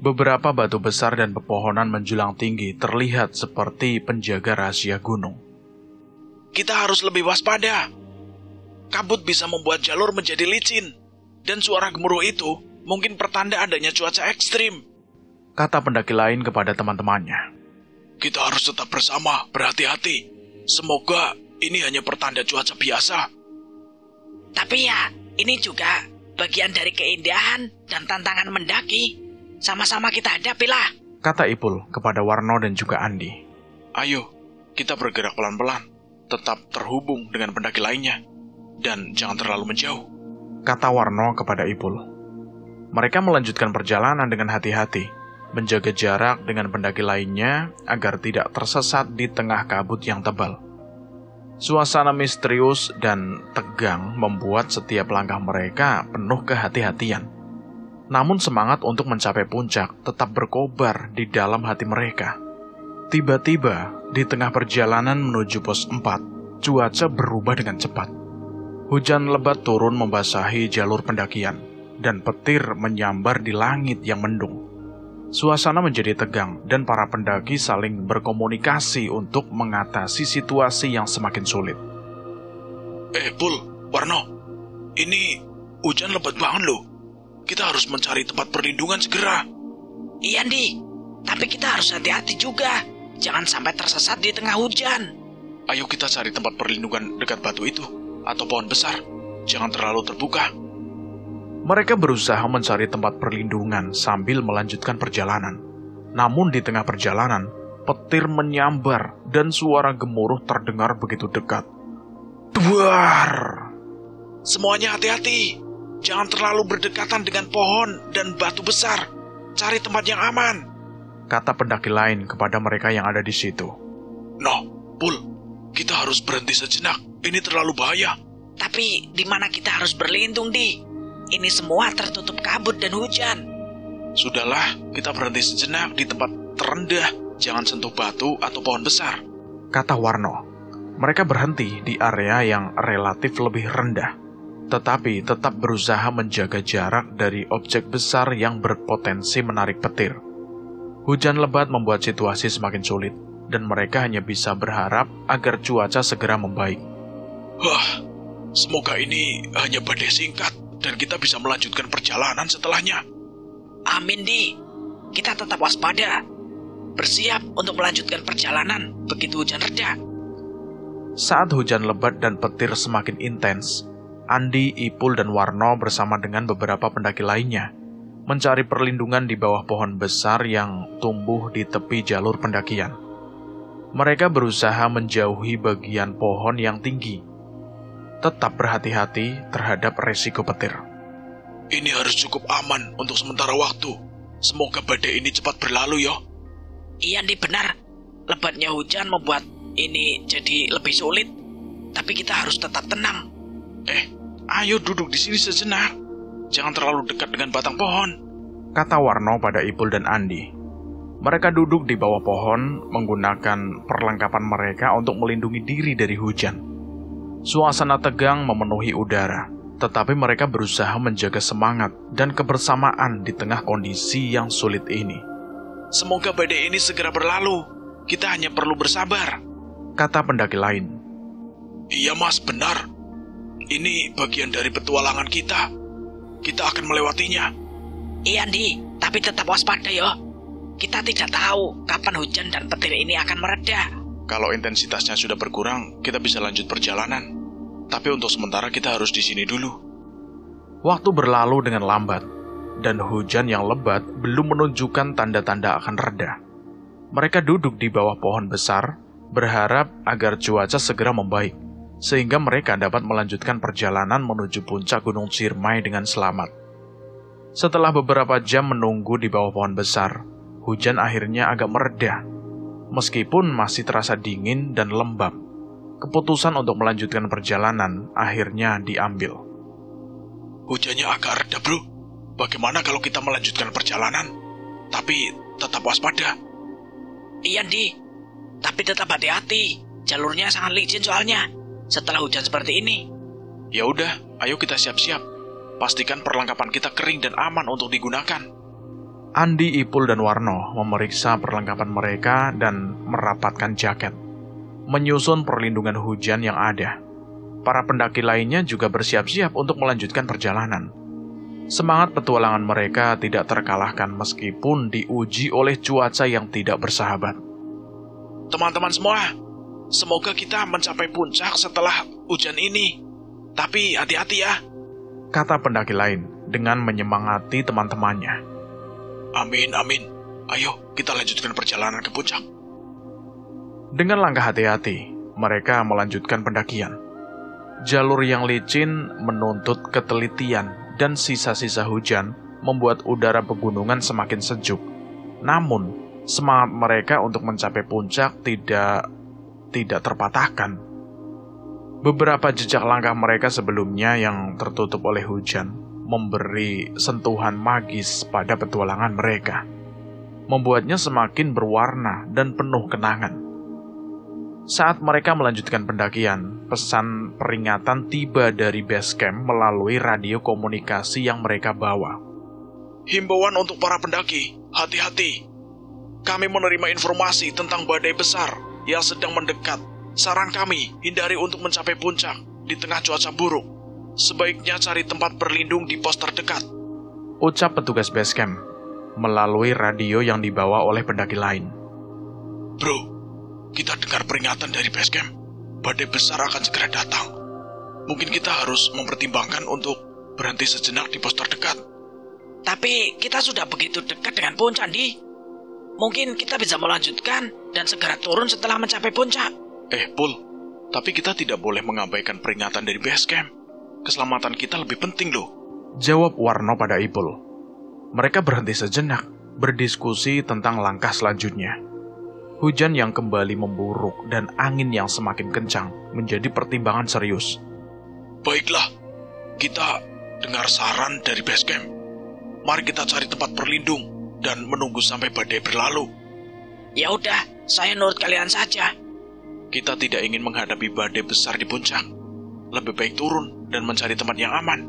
Beberapa batu besar dan pepohonan menjulang tinggi terlihat seperti penjaga rahasia gunung. Kita harus lebih waspada. Kabut bisa membuat jalur menjadi licin. Dan suara gemuruh itu mungkin pertanda adanya cuaca ekstrim, kata pendaki lain kepada teman-temannya. Kita harus tetap bersama, berhati-hati. Semoga ini hanya pertanda cuaca biasa. Tapi ya, ini juga bagian dari keindahan dan tantangan mendaki. Sama-sama kita hadapilah, kata Ipul kepada Warno dan juga Andi. Ayo, kita bergerak pelan-pelan, tetap terhubung dengan pendaki lainnya, dan jangan terlalu menjauh, kata Warno kepada Ipul. Mereka melanjutkan perjalanan dengan hati-hati, menjaga jarak dengan pendaki lainnya agar tidak tersesat di tengah kabut yang tebal. Suasana misterius dan tegang membuat setiap langkah mereka penuh kehati-hatian. Namun semangat untuk mencapai puncak tetap berkobar di dalam hati mereka. Tiba-tiba, di tengah perjalanan menuju pos 4, cuaca berubah dengan cepat. Hujan lebat turun membasahi jalur pendakian, dan petir menyambar di langit yang mendung. Suasana menjadi tegang, dan para pendaki saling berkomunikasi untuk mengatasi situasi yang semakin sulit. Pul, Warno, ini hujan lebat banget loh. Kita harus mencari tempat perlindungan segera. Iya, Di. Tapi kita harus hati-hati juga. Jangan sampai tersesat di tengah hujan. Ayo kita cari tempat perlindungan dekat batu itu, atau pohon besar. Jangan terlalu terbuka. Mereka berusaha mencari tempat perlindungan sambil melanjutkan perjalanan. Namun di tengah perjalanan, petir menyambar dan suara gemuruh terdengar begitu dekat. Duar! Semuanya hati-hati. Jangan terlalu berdekatan dengan pohon dan batu besar. Cari tempat yang aman, kata pendaki lain kepada mereka yang ada di situ. Noh, Pul, kita harus berhenti sejenak. Ini terlalu bahaya. Tapi di mana kita harus berlindung, Di? Ini semua tertutup kabut dan hujan. Sudahlah, kita berhenti sejenak di tempat terendah. Jangan sentuh batu atau pohon besar, kata Warno. Mereka berhenti di area yang relatif lebih rendah, tetapi tetap berusaha menjaga jarak dari objek besar yang berpotensi menarik petir. Hujan lebat membuat situasi semakin sulit, dan mereka hanya bisa berharap agar cuaca segera membaik. Wah, semoga ini hanya badai singkat, dan kita bisa melanjutkan perjalanan setelahnya. Amin, Di. Kita tetap waspada. Bersiap untuk melanjutkan perjalanan begitu hujan reda. Saat hujan lebat dan petir semakin intens, Andi, Ipul, dan Warno bersama dengan beberapa pendaki lainnya mencari perlindungan di bawah pohon besar yang tumbuh di tepi jalur pendakian. Mereka berusaha menjauhi bagian pohon yang tinggi. Tetap berhati-hati terhadap resiko petir. Ini harus cukup aman untuk sementara waktu. Semoga badai ini cepat berlalu, ya. Iya, Di, benar. Lebatnya hujan membuat ini jadi lebih sulit. Tapi kita harus tetap tenang. Ayo duduk di sini sejenak. Jangan terlalu dekat dengan batang pohon, kata Warno pada Ipul dan Andi. Mereka duduk di bawah pohon menggunakan perlengkapan mereka untuk melindungi diri dari hujan. Suasana tegang memenuhi udara, tetapi mereka berusaha menjaga semangat dan kebersamaan di tengah kondisi yang sulit ini. Semoga badai ini segera berlalu. Kita hanya perlu bersabar, kata pendaki lain. Iya, Mas, benar. Ini bagian dari petualangan kita. Kita akan melewatinya. Iya, Di. Tapi tetap waspada, ya. Kita tidak tahu kapan hujan dan petir ini akan mereda. Kalau intensitasnya sudah berkurang, kita bisa lanjut perjalanan. Tapi untuk sementara kita harus di sini dulu. Waktu berlalu dengan lambat, dan hujan yang lebat belum menunjukkan tanda-tanda akan reda. Mereka duduk di bawah pohon besar, berharap agar cuaca segera membaik, sehingga mereka dapat melanjutkan perjalanan menuju puncak Gunung Ciremai dengan selamat. Setelah beberapa jam menunggu di bawah pohon besar, hujan akhirnya agak mereda. Meskipun masih terasa dingin dan lembab, keputusan untuk melanjutkan perjalanan akhirnya diambil. Hujannya agak reda, bro. Bagaimana kalau kita melanjutkan perjalanan? Tapi tetap waspada. Iya, Di. Tapi tetap hati-hati. Jalurnya sangat licin soalnya setelah hujan seperti ini. Ya udah, ayo kita siap-siap. Pastikan perlengkapan kita kering dan aman untuk digunakan. Andi, Ipul, dan Warno memeriksa perlengkapan mereka dan merapatkan jaket, menyusun perlindungan hujan yang ada. Para pendaki lainnya juga bersiap-siap untuk melanjutkan perjalanan. Semangat petualangan mereka tidak terkalahkan meskipun diuji oleh cuaca yang tidak bersahabat. Teman-teman semua, semoga kita mencapai puncak setelah hujan ini. Tapi hati-hati ya, kata pendaki lain dengan menyemangati teman-temannya. Amin, amin. Ayo, kita lanjutkan perjalanan ke puncak. Dengan langkah hati-hati, mereka melanjutkan pendakian. Jalur yang licin menuntut ketelitian dan sisa-sisa hujan membuat udara pegunungan semakin sejuk. Namun, semangat mereka untuk mencapai puncak tidak terpatahkan. Beberapa jejak langkah mereka sebelumnya yang tertutup oleh hujan memberi sentuhan magis pada petualangan mereka, membuatnya semakin berwarna dan penuh kenangan. Saat mereka melanjutkan pendakian, pesan peringatan tiba dari base camp melalui radio komunikasi yang mereka bawa. Himbauan untuk para pendaki, hati-hati. Kami menerima informasi tentang badai besar yang sedang mendekat. Saran kami, hindari untuk mencapai puncak di tengah cuaca buruk. Sebaiknya cari tempat berlindung di pos terdekat. Ucap petugas base camp melalui radio yang dibawa oleh pendaki lain. Bro, kita dengar peringatan dari base camp. Badai besar akan segera datang. Mungkin kita harus mempertimbangkan untuk berhenti sejenak di pos terdekat. Tapi kita sudah begitu dekat dengan puncak, Di. Mungkin kita bisa melanjutkan dan segera turun setelah mencapai puncak. Pul, tapi kita tidak boleh mengabaikan peringatan dari base camp. Keselamatan kita lebih penting loh. Jawab Warno pada Ipul. Mereka berhenti sejenak, berdiskusi tentang langkah selanjutnya. Hujan yang kembali memburuk dan angin yang semakin kencang menjadi pertimbangan serius. Baiklah, kita dengar saran dari base camp. Mari kita cari tempat berlindung dan menunggu sampai badai berlalu. Ya udah, saya nurut kalian saja. Kita tidak ingin menghadapi badai besar di puncak. Lebih baik turun dan mencari tempat yang aman.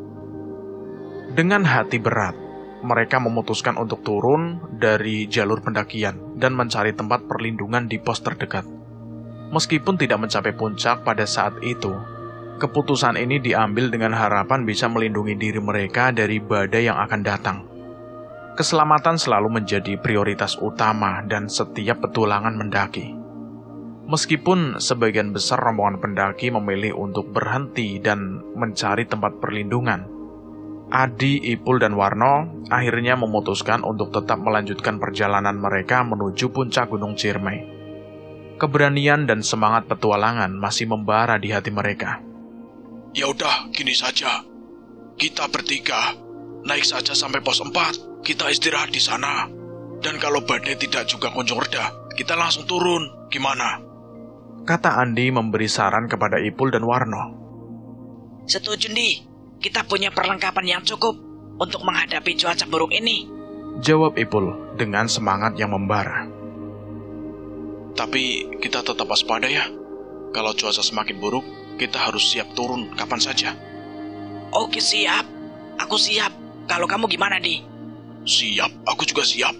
Dengan hati berat, mereka memutuskan untuk turun dari jalur pendakian dan mencari tempat perlindungan di pos terdekat. Meskipun tidak mencapai puncak pada saat itu, keputusan ini diambil dengan harapan bisa melindungi diri mereka dari badai yang akan datang. Keselamatan selalu menjadi prioritas utama dan setiap petualangan mendaki. Meskipun sebagian besar rombongan pendaki memilih untuk berhenti dan mencari tempat perlindungan, Adi, Ipul, dan Warno akhirnya memutuskan untuk tetap melanjutkan perjalanan mereka menuju puncak Gunung Ciremai. Keberanian dan semangat petualangan masih membara di hati mereka. Ya udah, gini saja. Kita bertiga naik saja sampai pos 4. Kita istirahat di sana. Dan kalau badai tidak juga kunjung reda, kita langsung turun. Gimana? Kata Andi memberi saran kepada Ipul dan Warno. Setuju, Di. Kita punya perlengkapan yang cukup untuk menghadapi cuaca buruk ini. Jawab Ipul dengan semangat yang membara. Tapi kita tetap waspada ya. Kalau cuaca semakin buruk, kita harus siap turun kapan saja. Oke, siap. Aku siap. Kalau kamu gimana, Di? Siap, aku juga siap.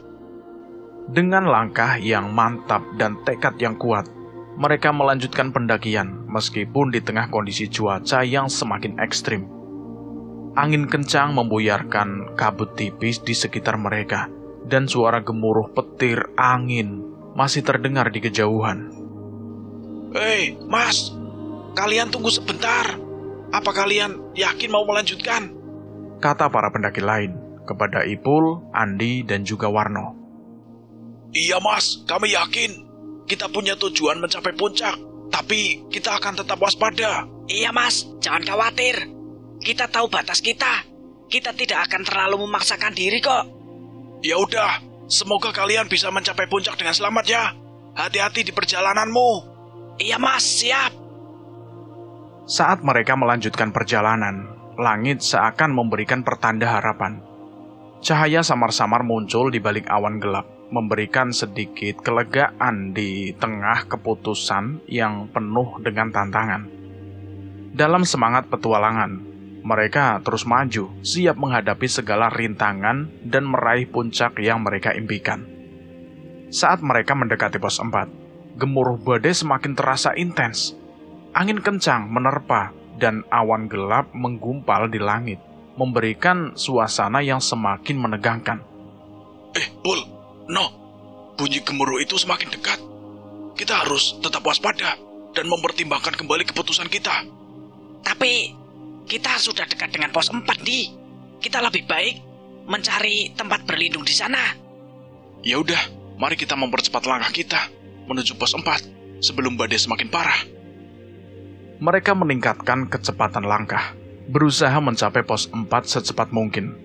Dengan langkah yang mantap dan tekad yang kuat, mereka melanjutkan pendakian meskipun di tengah kondisi cuaca yang semakin ekstrim. Angin kencang membuyarkan kabut tipis di sekitar mereka, dan suara gemuruh petir angin masih terdengar di kejauhan. Hei, Mas, kalian tunggu sebentar. Apa kalian yakin mau melanjutkan? Kata para pendaki lain kepada Ipul, Andi, dan juga Warno. Iya, Mas, kami yakin. Kita punya tujuan mencapai puncak, tapi kita akan tetap waspada. Iya, Mas, jangan khawatir. Kita tahu batas kita. Kita tidak akan terlalu memaksakan diri kok. Ya udah, semoga kalian bisa mencapai puncak dengan selamat ya. Hati-hati di perjalananmu. Iya, Mas, siap. Saat mereka melanjutkan perjalanan, langit seakan memberikan pertanda harapan. Cahaya samar-samar muncul di balik awan gelap, memberikan sedikit kelegaan di tengah keputusan yang penuh dengan tantangan. Dalam semangat petualangan, mereka terus maju, siap menghadapi segala rintangan dan meraih puncak yang mereka impikan. Saat mereka mendekati pos 4, gemuruh badai semakin terasa intens. Angin kencang menerpa dan awan gelap menggumpal di langit, memberikan suasana yang semakin menegangkan. Pul, no, bunyi gemuruh itu semakin dekat. Kita harus tetap waspada dan mempertimbangkan kembali keputusan kita. Tapi kita sudah dekat dengan pos 4, Di. Kita lebih baik mencari tempat berlindung di sana. Ya udah, mari kita mempercepat langkah kita menuju pos 4 sebelum badai semakin parah. Mereka meningkatkan kecepatan langkah, berusaha mencapai pos 4 secepat mungkin.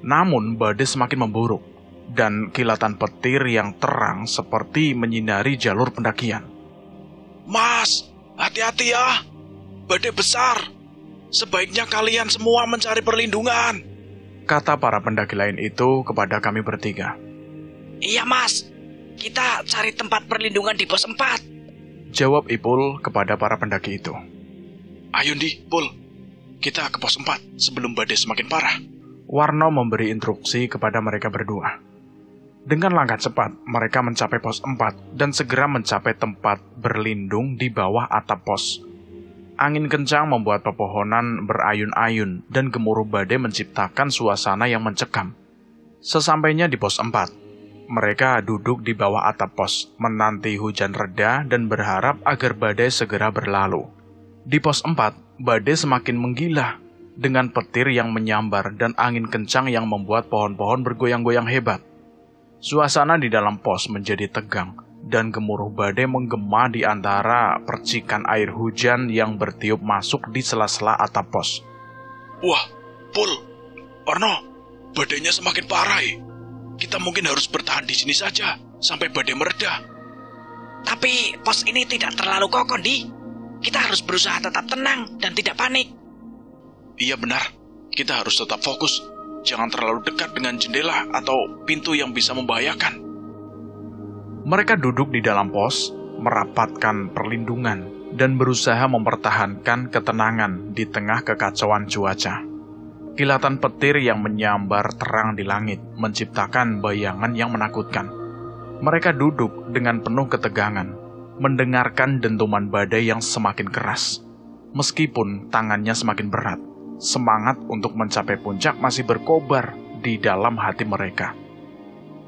Namun badai semakin memburuk, dan kilatan petir yang terang seperti menyinari jalur pendakian. Mas, hati-hati ya. Badai besar. Sebaiknya kalian semua mencari perlindungan. Kata para pendaki lain itu kepada kami bertiga. Iya, Mas. Kita cari tempat perlindungan di pos 4. Jawab Ipul kepada para pendaki itu. Ayo Ndi, Pul. Kita ke pos 4 sebelum badai semakin parah. Warno memberi instruksi kepada mereka berdua. Dengan langkah cepat, mereka mencapai pos 4 dan segera mencapai tempat berlindung di bawah atap pos. Angin kencang membuat pepohonan berayun-ayun dan gemuruh badai menciptakan suasana yang mencekam. Sesampainya di pos 4, mereka duduk di bawah atap pos, menanti hujan reda dan berharap agar badai segera berlalu. Di pos 4, badai semakin menggila, dengan petir yang menyambar dan angin kencang yang membuat pohon-pohon bergoyang-goyang hebat. Suasana di dalam pos menjadi tegang, dan gemuruh badai menggema di antara percikan air hujan yang bertiup masuk di sela-sela atap pos. Wah, Pul, Warno, badainya semakin parah. Kita mungkin harus bertahan di sini saja sampai badai mereda. Tapi pos ini tidak terlalu kokoh, Di. Kita harus berusaha tetap tenang dan tidak panik. Iya benar, kita harus tetap fokus. Jangan terlalu dekat dengan jendela atau pintu yang bisa membahayakan. Mereka duduk di dalam pos, merapatkan perlindungan, dan berusaha mempertahankan ketenangan di tengah kekacauan cuaca. Kilatan petir yang menyambar terang di langit menciptakan bayangan yang menakutkan. Mereka duduk dengan penuh ketegangan, mendengarkan dentuman badai yang semakin keras. Meskipun tangannya semakin berat, semangat untuk mencapai puncak masih berkobar di dalam hati mereka.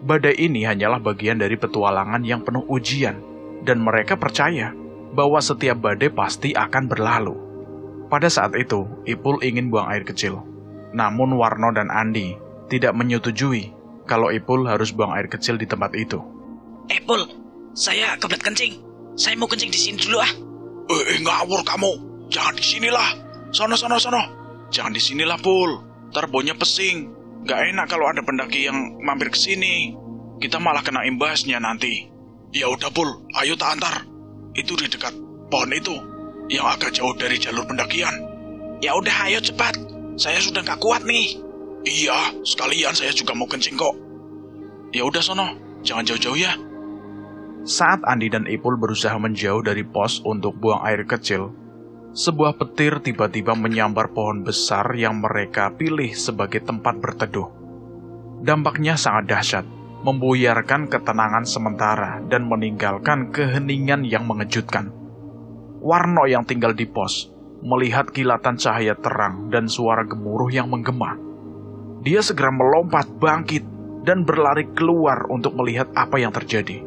Badai ini hanyalah bagian dari petualangan yang penuh ujian, dan mereka percaya bahwa setiap badai pasti akan berlalu. Pada saat itu, Ipul ingin buang air kecil. Namun Warno dan Andi tidak menyetujui kalau Ipul harus buang air kecil di tempat itu. Pul, saya kebelet kencing. Saya mau kencing di sini dulu ah. Ngawur kamu. Jangan di sinilah. Sono. Jangan di sinilah, Pul. Ntar baunya pesing. Gak enak kalau ada pendaki yang mampir ke sini. Kita malah kena imbasnya nanti. Ya udah, Pul. Ayo tak antar. Itu di dekat pohon itu yang agak jauh dari jalur pendakian. Ya udah, ayo cepat. Saya sudah gak kuat nih. Iya, sekalian saya juga mau kencing kok. Ya udah sono, jangan jauh-jauh ya. Saat Andi dan Ipul berusaha menjauh dari pos untuk buang air kecil, sebuah petir tiba-tiba menyambar pohon besar yang mereka pilih sebagai tempat berteduh. Dampaknya sangat dahsyat, membuyarkan ketenangan sementara dan meninggalkan keheningan yang mengejutkan. Warno yang tinggal di pos melihat kilatan cahaya terang dan suara gemuruh yang menggema. Dia segera melompat bangkit dan berlari keluar untuk melihat apa yang terjadi.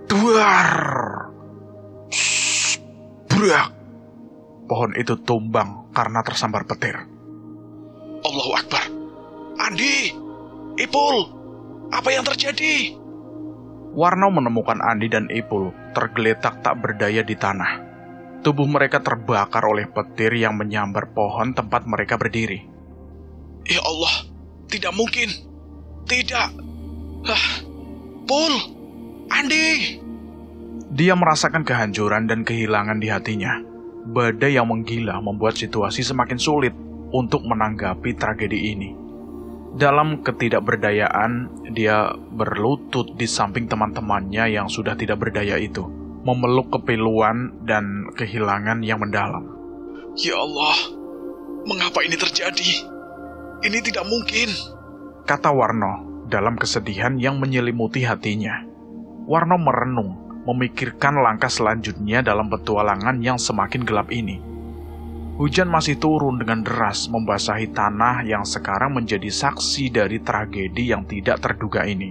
Duar! Brak! Pohon itu tumbang karena tersambar petir. Allahu Akbar. Andi! Ipul! Apa yang terjadi? Warno menemukan Andi dan Ipul tergeletak tak berdaya di tanah. Tubuh mereka terbakar oleh petir yang menyambar pohon tempat mereka berdiri. Ya Allah, tidak mungkin. Tidak. Pul! Andi! Dia merasakan kehancuran dan kehilangan di hatinya. Badai yang menggila membuat situasi semakin sulit untuk menanggapi tragedi ini. Dalam ketidakberdayaan, dia berlutut di samping teman-temannya yang sudah tidak berdaya itu, memeluk kepiluan dan kehilangan yang mendalam. Ya Allah, mengapa ini terjadi? Ini tidak mungkin, kata Warno dalam kesedihan yang menyelimuti hatinya. Warno merenung, memikirkan langkah selanjutnya dalam petualangan yang semakin gelap ini. Hujan masih turun dengan deras membasahi tanah yang sekarang menjadi saksi dari tragedi yang tidak terduga ini.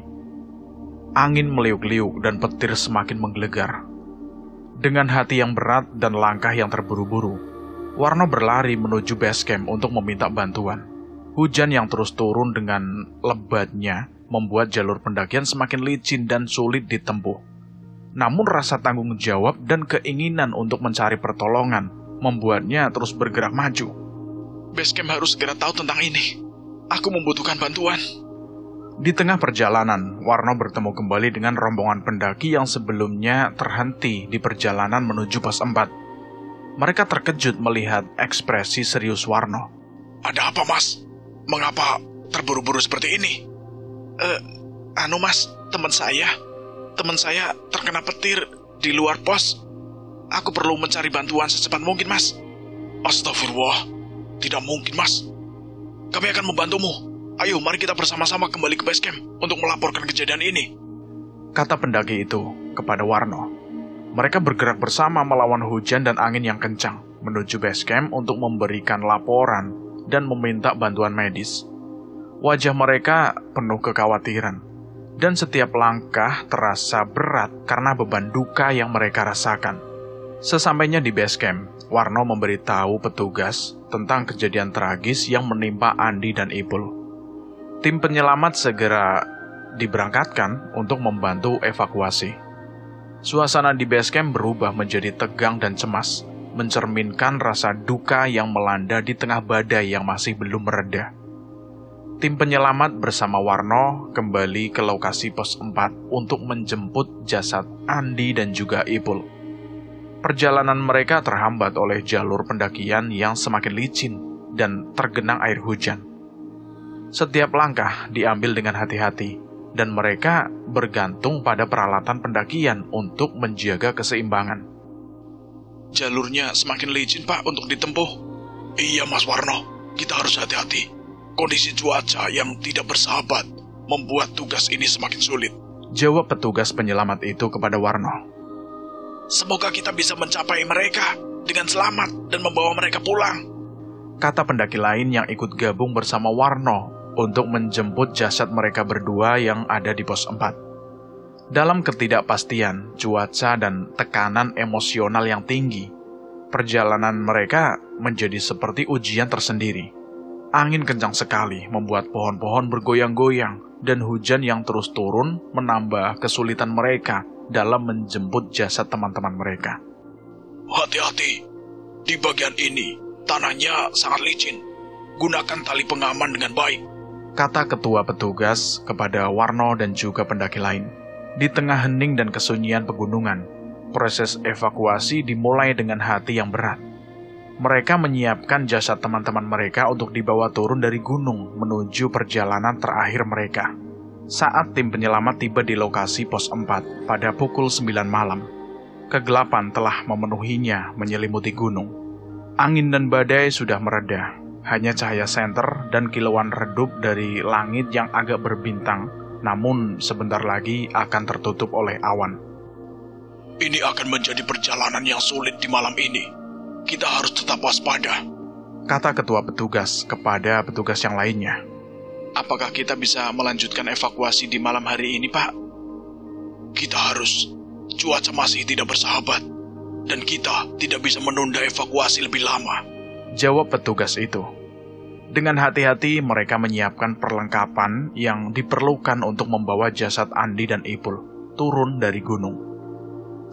Angin meliuk-liuk dan petir semakin menggelegar. Dengan hati yang berat dan langkah yang terburu-buru, Warno berlari menuju base camp untuk meminta bantuan. Hujan yang terus turun dengan lebatnya membuat jalur pendakian semakin licin dan sulit ditempuh. Namun rasa tanggung jawab dan keinginan untuk mencari pertolongan membuatnya terus bergerak maju. Basecamp harus segera tahu tentang ini. Aku membutuhkan bantuan. Di tengah perjalanan, Warno bertemu kembali dengan rombongan pendaki yang sebelumnya terhenti di perjalanan menuju pos 4. Mereka terkejut melihat ekspresi serius Warno. Ada apa, Mas? Mengapa terburu-buru seperti ini? Mas, teman saya terkena petir di luar pos. Aku perlu mencari bantuan secepat mungkin, Mas. Astagfirullah. Tidak mungkin, Mas. Kami akan membantumu. Ayo, mari kita bersama-sama kembali ke base camp untuk melaporkan kejadian ini, kata pendaki itu kepada Warno. Mereka bergerak bersama melawan hujan dan angin yang kencang menuju base camp untuk memberikan laporan dan meminta bantuan medis. Wajah mereka penuh kekhawatiran, dan setiap langkah terasa berat karena beban duka yang mereka rasakan. Sesampainya di base camp, Warno memberitahu petugas tentang kejadian tragis yang menimpa Andi dan Ipul. Tim penyelamat segera diberangkatkan untuk membantu evakuasi. Suasana di base camp berubah menjadi tegang dan cemas, mencerminkan rasa duka yang melanda di tengah badai yang masih belum mereda. Tim penyelamat bersama Warno kembali ke lokasi pos 4 untuk menjemput jasad Andi dan juga Ipul. Perjalanan mereka terhambat oleh jalur pendakian yang semakin licin dan tergenang air hujan. Setiap langkah diambil dengan hati-hati, dan mereka bergantung pada peralatan pendakian untuk menjaga keseimbangan. Jalurnya semakin licin, Pak, untuk ditempuh. Iya, Mas Warno, kita harus hati-hati. Kondisi cuaca yang tidak bersahabat membuat tugas ini semakin sulit, jawab petugas penyelamat itu kepada Warno. Semoga kita bisa mencapai mereka dengan selamat dan membawa mereka pulang, kata pendaki lain yang ikut gabung bersama Warno untuk menjemput jasad mereka berdua yang ada di pos 4. Dalam ketidakpastian, cuaca dan tekanan emosional yang tinggi, perjalanan mereka menjadi seperti ujian tersendiri. Angin kencang sekali membuat pohon-pohon bergoyang-goyang, dan hujan yang terus turun menambah kesulitan mereka dalam menjemput jasad teman-teman mereka. Hati-hati, di bagian ini tanahnya sangat licin. Gunakan tali pengaman dengan baik, kata ketua petugas kepada Warno dan juga pendaki lain. Di tengah hening dan kesunyian pegunungan, proses evakuasi dimulai dengan hati yang berat. Mereka menyiapkan jasad teman-teman mereka untuk dibawa turun dari gunung menuju perjalanan terakhir mereka. Saat tim penyelamat tiba di lokasi pos 4 pada pukul 9 malam, kegelapan telah memenuhinya menyelimuti gunung. Angin dan badai sudah mereda. Hanya cahaya senter dan kilauan redup dari langit yang agak berbintang, namun sebentar lagi akan tertutup oleh awan. Ini akan menjadi perjalanan yang sulit di malam ini. Kita harus tetap waspada, kata ketua petugas kepada petugas yang lainnya. Apakah kita bisa melanjutkan evakuasi di malam hari ini, Pak? Kita harus. Cuaca masih tidak bersahabat, dan kita tidak bisa menunda evakuasi lebih lama, jawab petugas itu. Dengan hati-hati mereka menyiapkan perlengkapan yang diperlukan untuk membawa jasad Andi dan Ipul turun dari gunung.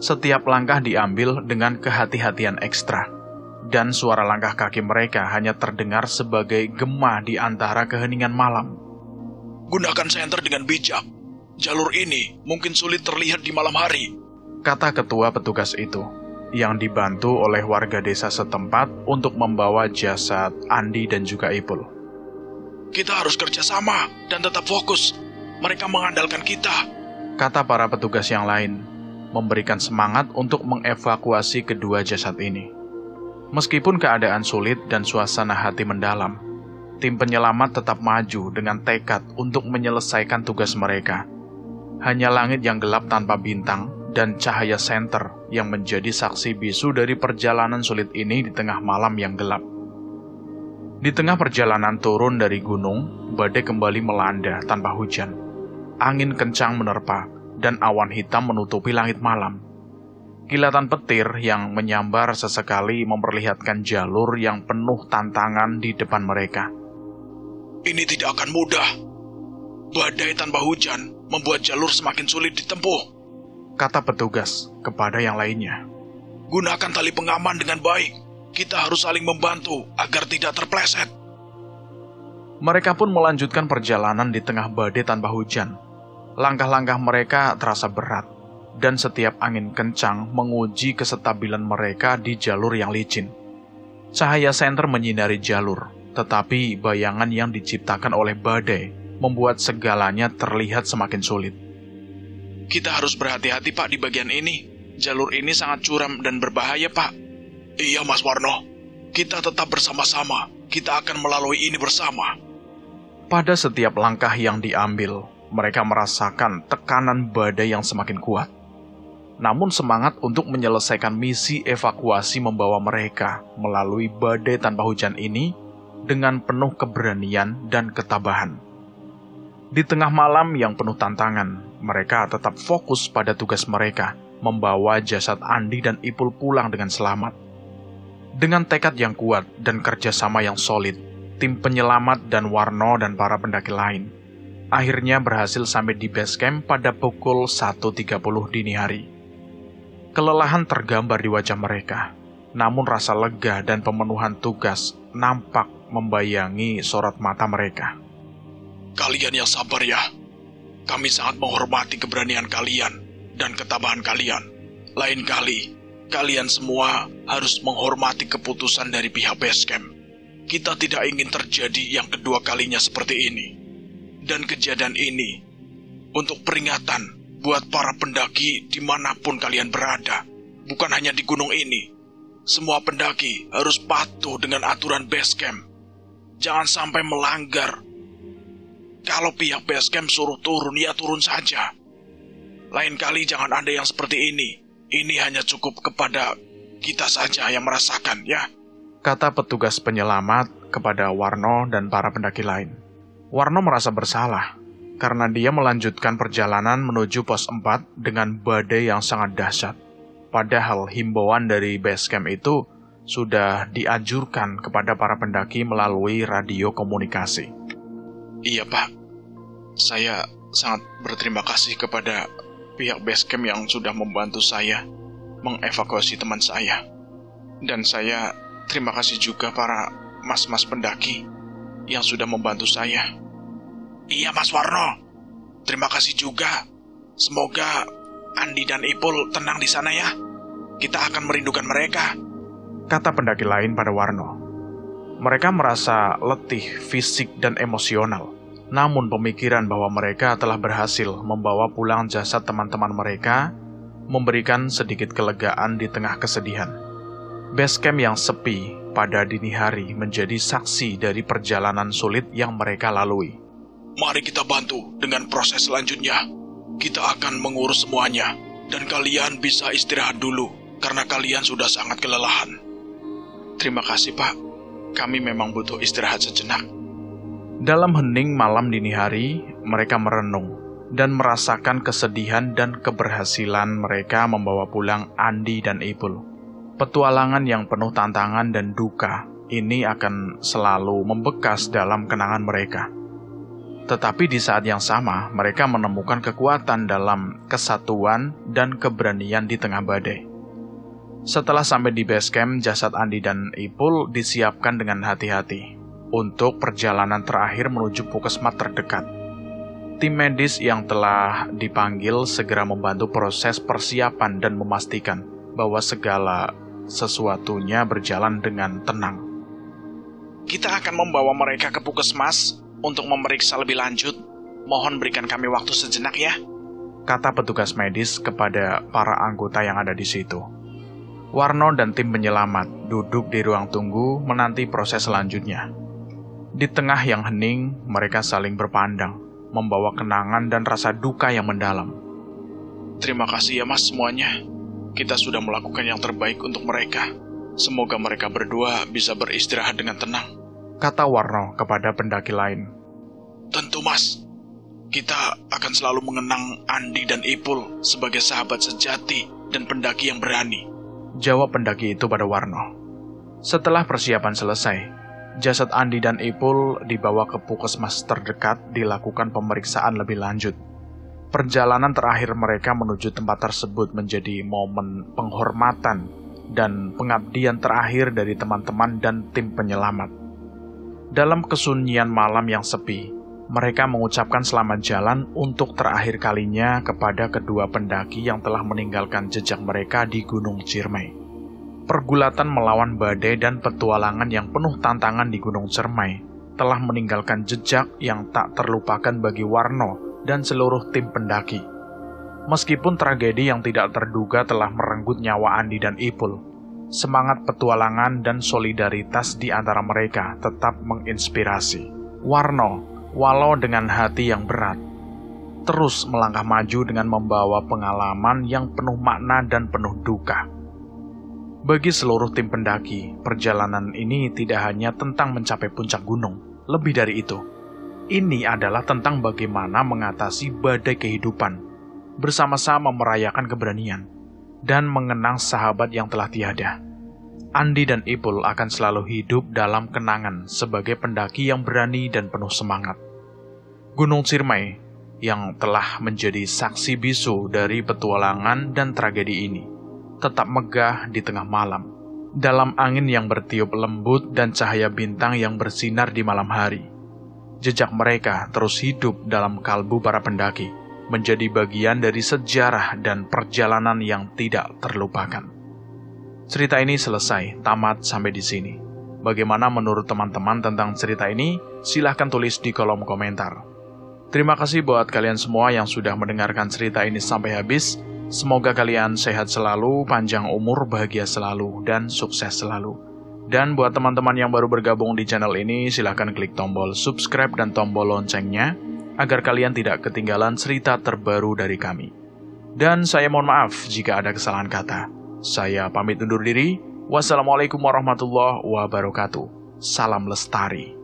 Setiap langkah diambil dengan kehati-hatian ekstra, dan suara langkah kaki mereka hanya terdengar sebagai gema di antara keheningan malam. Gunakan senter dengan bijak. Jalur ini mungkin sulit terlihat di malam hari, kata ketua petugas itu, yang dibantu oleh warga desa setempat untuk membawa jasad Andi dan juga Ipul. Kita harus kerjasama dan tetap fokus. Mereka mengandalkan kita, kata para petugas yang lain, memberikan semangat untuk mengevakuasi kedua jasad ini. Meskipun keadaan sulit dan suasana hati mendalam, tim penyelamat tetap maju dengan tekad untuk menyelesaikan tugas mereka. Hanya langit yang gelap tanpa bintang dan cahaya senter yang menjadi saksi bisu dari perjalanan sulit ini di tengah malam yang gelap. Di tengah perjalanan turun dari gunung, badai kembali melanda tanpa hujan. Angin kencang menerpa, dan awan hitam menutupi langit malam. Kilatan petir yang menyambar sesekali memperlihatkan jalur yang penuh tantangan di depan mereka. Ini tidak akan mudah. Badai tanpa hujan membuat jalur semakin sulit ditempuh, kata petugas kepada yang lainnya. Gunakan tali pengaman dengan baik. Kita harus saling membantu agar tidak terpleset. Mereka pun melanjutkan perjalanan di tengah badai tanpa hujan. Langkah-langkah mereka terasa berat, dan setiap angin kencang menguji kestabilan mereka di jalur yang licin. Cahaya senter menyinari jalur, tetapi bayangan yang diciptakan oleh badai membuat segalanya terlihat semakin sulit. Kita harus berhati-hati, Pak, di bagian ini. Jalur ini sangat curam dan berbahaya, Pak. Iya, Mas Warno. Kita tetap bersama-sama. Kita akan melalui ini bersama. Pada setiap langkah yang diambil, mereka merasakan tekanan badai yang semakin kuat. Namun semangat untuk menyelesaikan misi evakuasi membawa mereka melalui badai tanpa hujan ini dengan penuh keberanian dan ketabahan. Di tengah malam yang penuh tantangan, mereka tetap fokus pada tugas mereka, membawa jasad Andi dan Ipul pulang dengan selamat. Dengan tekad yang kuat dan kerjasama yang solid, tim penyelamat dan Warno dan para pendaki lain akhirnya berhasil sampai di base camp pada pukul 1.30 dini hari. Kelelahan tergambar di wajah mereka, namun rasa lega dan pemenuhan tugas nampak membayangi sorot mata mereka. Kalian yang sabar ya. Kami sangat menghormati keberanian kalian dan ketabahan kalian. Lain kali, kalian semua harus menghormati keputusan dari pihak base camp. Kita tidak ingin terjadi yang kedua kalinya seperti ini. Dan kejadian ini untuk peringatan buat para pendaki dimanapun kalian berada, bukan hanya di gunung ini. Semua pendaki harus patuh dengan aturan base camp. Jangan sampai melanggar. Kalau pihak base camp suruh turun, ya turun saja. Lain kali jangan ada yang seperti ini. Ini hanya cukup kepada kita saja yang merasakan, ya. Kata petugas penyelamat kepada Warno dan para pendaki lain. Warno merasa bersalah karena dia melanjutkan perjalanan menuju pos 4 dengan badai yang sangat dahsyat. Padahal himbauan dari base camp itu sudah dianjurkan kepada para pendaki melalui radio komunikasi. Iya, Pak. Saya sangat berterima kasih kepada pihak base camp yang sudah membantu saya mengevakuasi teman saya. Dan saya terima kasih juga para mas-mas pendaki yang sudah membantu saya. Iya, Mas Warno. Terima kasih juga. Semoga Andi dan Ipul tenang di sana ya. Kita akan merindukan mereka. Kata pendaki lain pada Warno. Mereka merasa letih fisik dan emosional. Namun pemikiran bahwa mereka telah berhasil membawa pulang jasad teman-teman mereka memberikan sedikit kelegaan di tengah kesedihan. Base camp yang sepi pada dini hari menjadi saksi dari perjalanan sulit yang mereka lalui. Mari kita bantu dengan proses selanjutnya. Kita akan mengurus semuanya, dan kalian bisa istirahat dulu, karena kalian sudah sangat kelelahan. Terima kasih, Pak. Kami memang butuh istirahat sejenak. Dalam hening malam dini hari, mereka merenung dan merasakan kesedihan dan keberhasilan mereka membawa pulang Andi dan Ipul. Petualangan yang penuh tantangan dan duka ini akan selalu membekas dalam kenangan mereka. Tetapi di saat yang sama, mereka menemukan kekuatan dalam kesatuan dan keberanian di tengah badai. Setelah sampai di base camp, jasad Andi dan Ipul disiapkan dengan hati-hati untuk perjalanan terakhir menuju puskesmas terdekat. Tim medis yang telah dipanggil segera membantu proses persiapan dan memastikan bahwa segala sesuatunya berjalan dengan tenang. Kita akan membawa mereka ke puskesmas untuk memeriksa lebih lanjut. Mohon berikan kami waktu sejenak ya. Kata petugas medis kepada para anggota yang ada di situ. Warno dan tim penyelamat duduk di ruang tunggu menanti proses selanjutnya. Di tengah yang hening, mereka saling berpandang, membawa kenangan dan rasa duka yang mendalam. Terima kasih ya Mas semuanya. Kita sudah melakukan yang terbaik untuk mereka. Semoga mereka berdua bisa beristirahat dengan tenang. Kata Warno kepada pendaki lain. Tentu Mas. Kita akan selalu mengenang Andi dan Ipul sebagai sahabat sejati dan pendaki yang berani. Jawab pendaki itu pada Warno. Setelah persiapan selesai, jasad Andi dan Ipul dibawa ke puskesmas terdekat dilakukan pemeriksaan lebih lanjut. Perjalanan terakhir mereka menuju tempat tersebut menjadi momen penghormatan dan pengabdian terakhir dari teman-teman dan tim penyelamat. Dalam kesunyian malam yang sepi, mereka mengucapkan selamat jalan untuk terakhir kalinya kepada kedua pendaki yang telah meninggalkan jejak mereka di Gunung Ciremai. Pergulatan melawan badai dan petualangan yang penuh tantangan di Gunung Ciremai telah meninggalkan jejak yang tak terlupakan bagi Warno dan seluruh tim pendaki. Meskipun tragedi yang tidak terduga telah merenggut nyawa Andi dan Ipul, semangat petualangan dan solidaritas di antara mereka tetap menginspirasi. Warno, walau dengan hati yang berat, terus melangkah maju dengan membawa pengalaman yang penuh makna dan penuh duka. Bagi seluruh tim pendaki, perjalanan ini tidak hanya tentang mencapai puncak gunung. Lebih dari itu, ini adalah tentang bagaimana mengatasi badai kehidupan, bersama-sama merayakan keberanian, dan mengenang sahabat yang telah tiada. Andi dan Ipul akan selalu hidup dalam kenangan sebagai pendaki yang berani dan penuh semangat. Gunung Ciremai yang telah menjadi saksi bisu dari petualangan dan tragedi ini tetap megah di tengah malam, dalam angin yang bertiup lembut dan cahaya bintang yang bersinar di malam hari. Jejak mereka terus hidup dalam kalbu para pendaki, menjadi bagian dari sejarah dan perjalanan yang tidak terlupakan. Cerita ini selesai, tamat sampai di sini. Bagaimana menurut teman-teman tentang cerita ini? Silahkan tulis di kolom komentar. Terima kasih buat kalian semua yang sudah mendengarkan cerita ini sampai habis. Semoga kalian sehat selalu, panjang umur, bahagia selalu, dan sukses selalu. Dan buat teman-teman yang baru bergabung di channel ini, silahkan klik tombol subscribe dan tombol loncengnya, agar kalian tidak ketinggalan cerita terbaru dari kami. Dan saya mohon maaf jika ada kesalahan kata. Saya pamit undur diri. Wassalamualaikum warahmatullahi wabarakatuh. Salam lestari.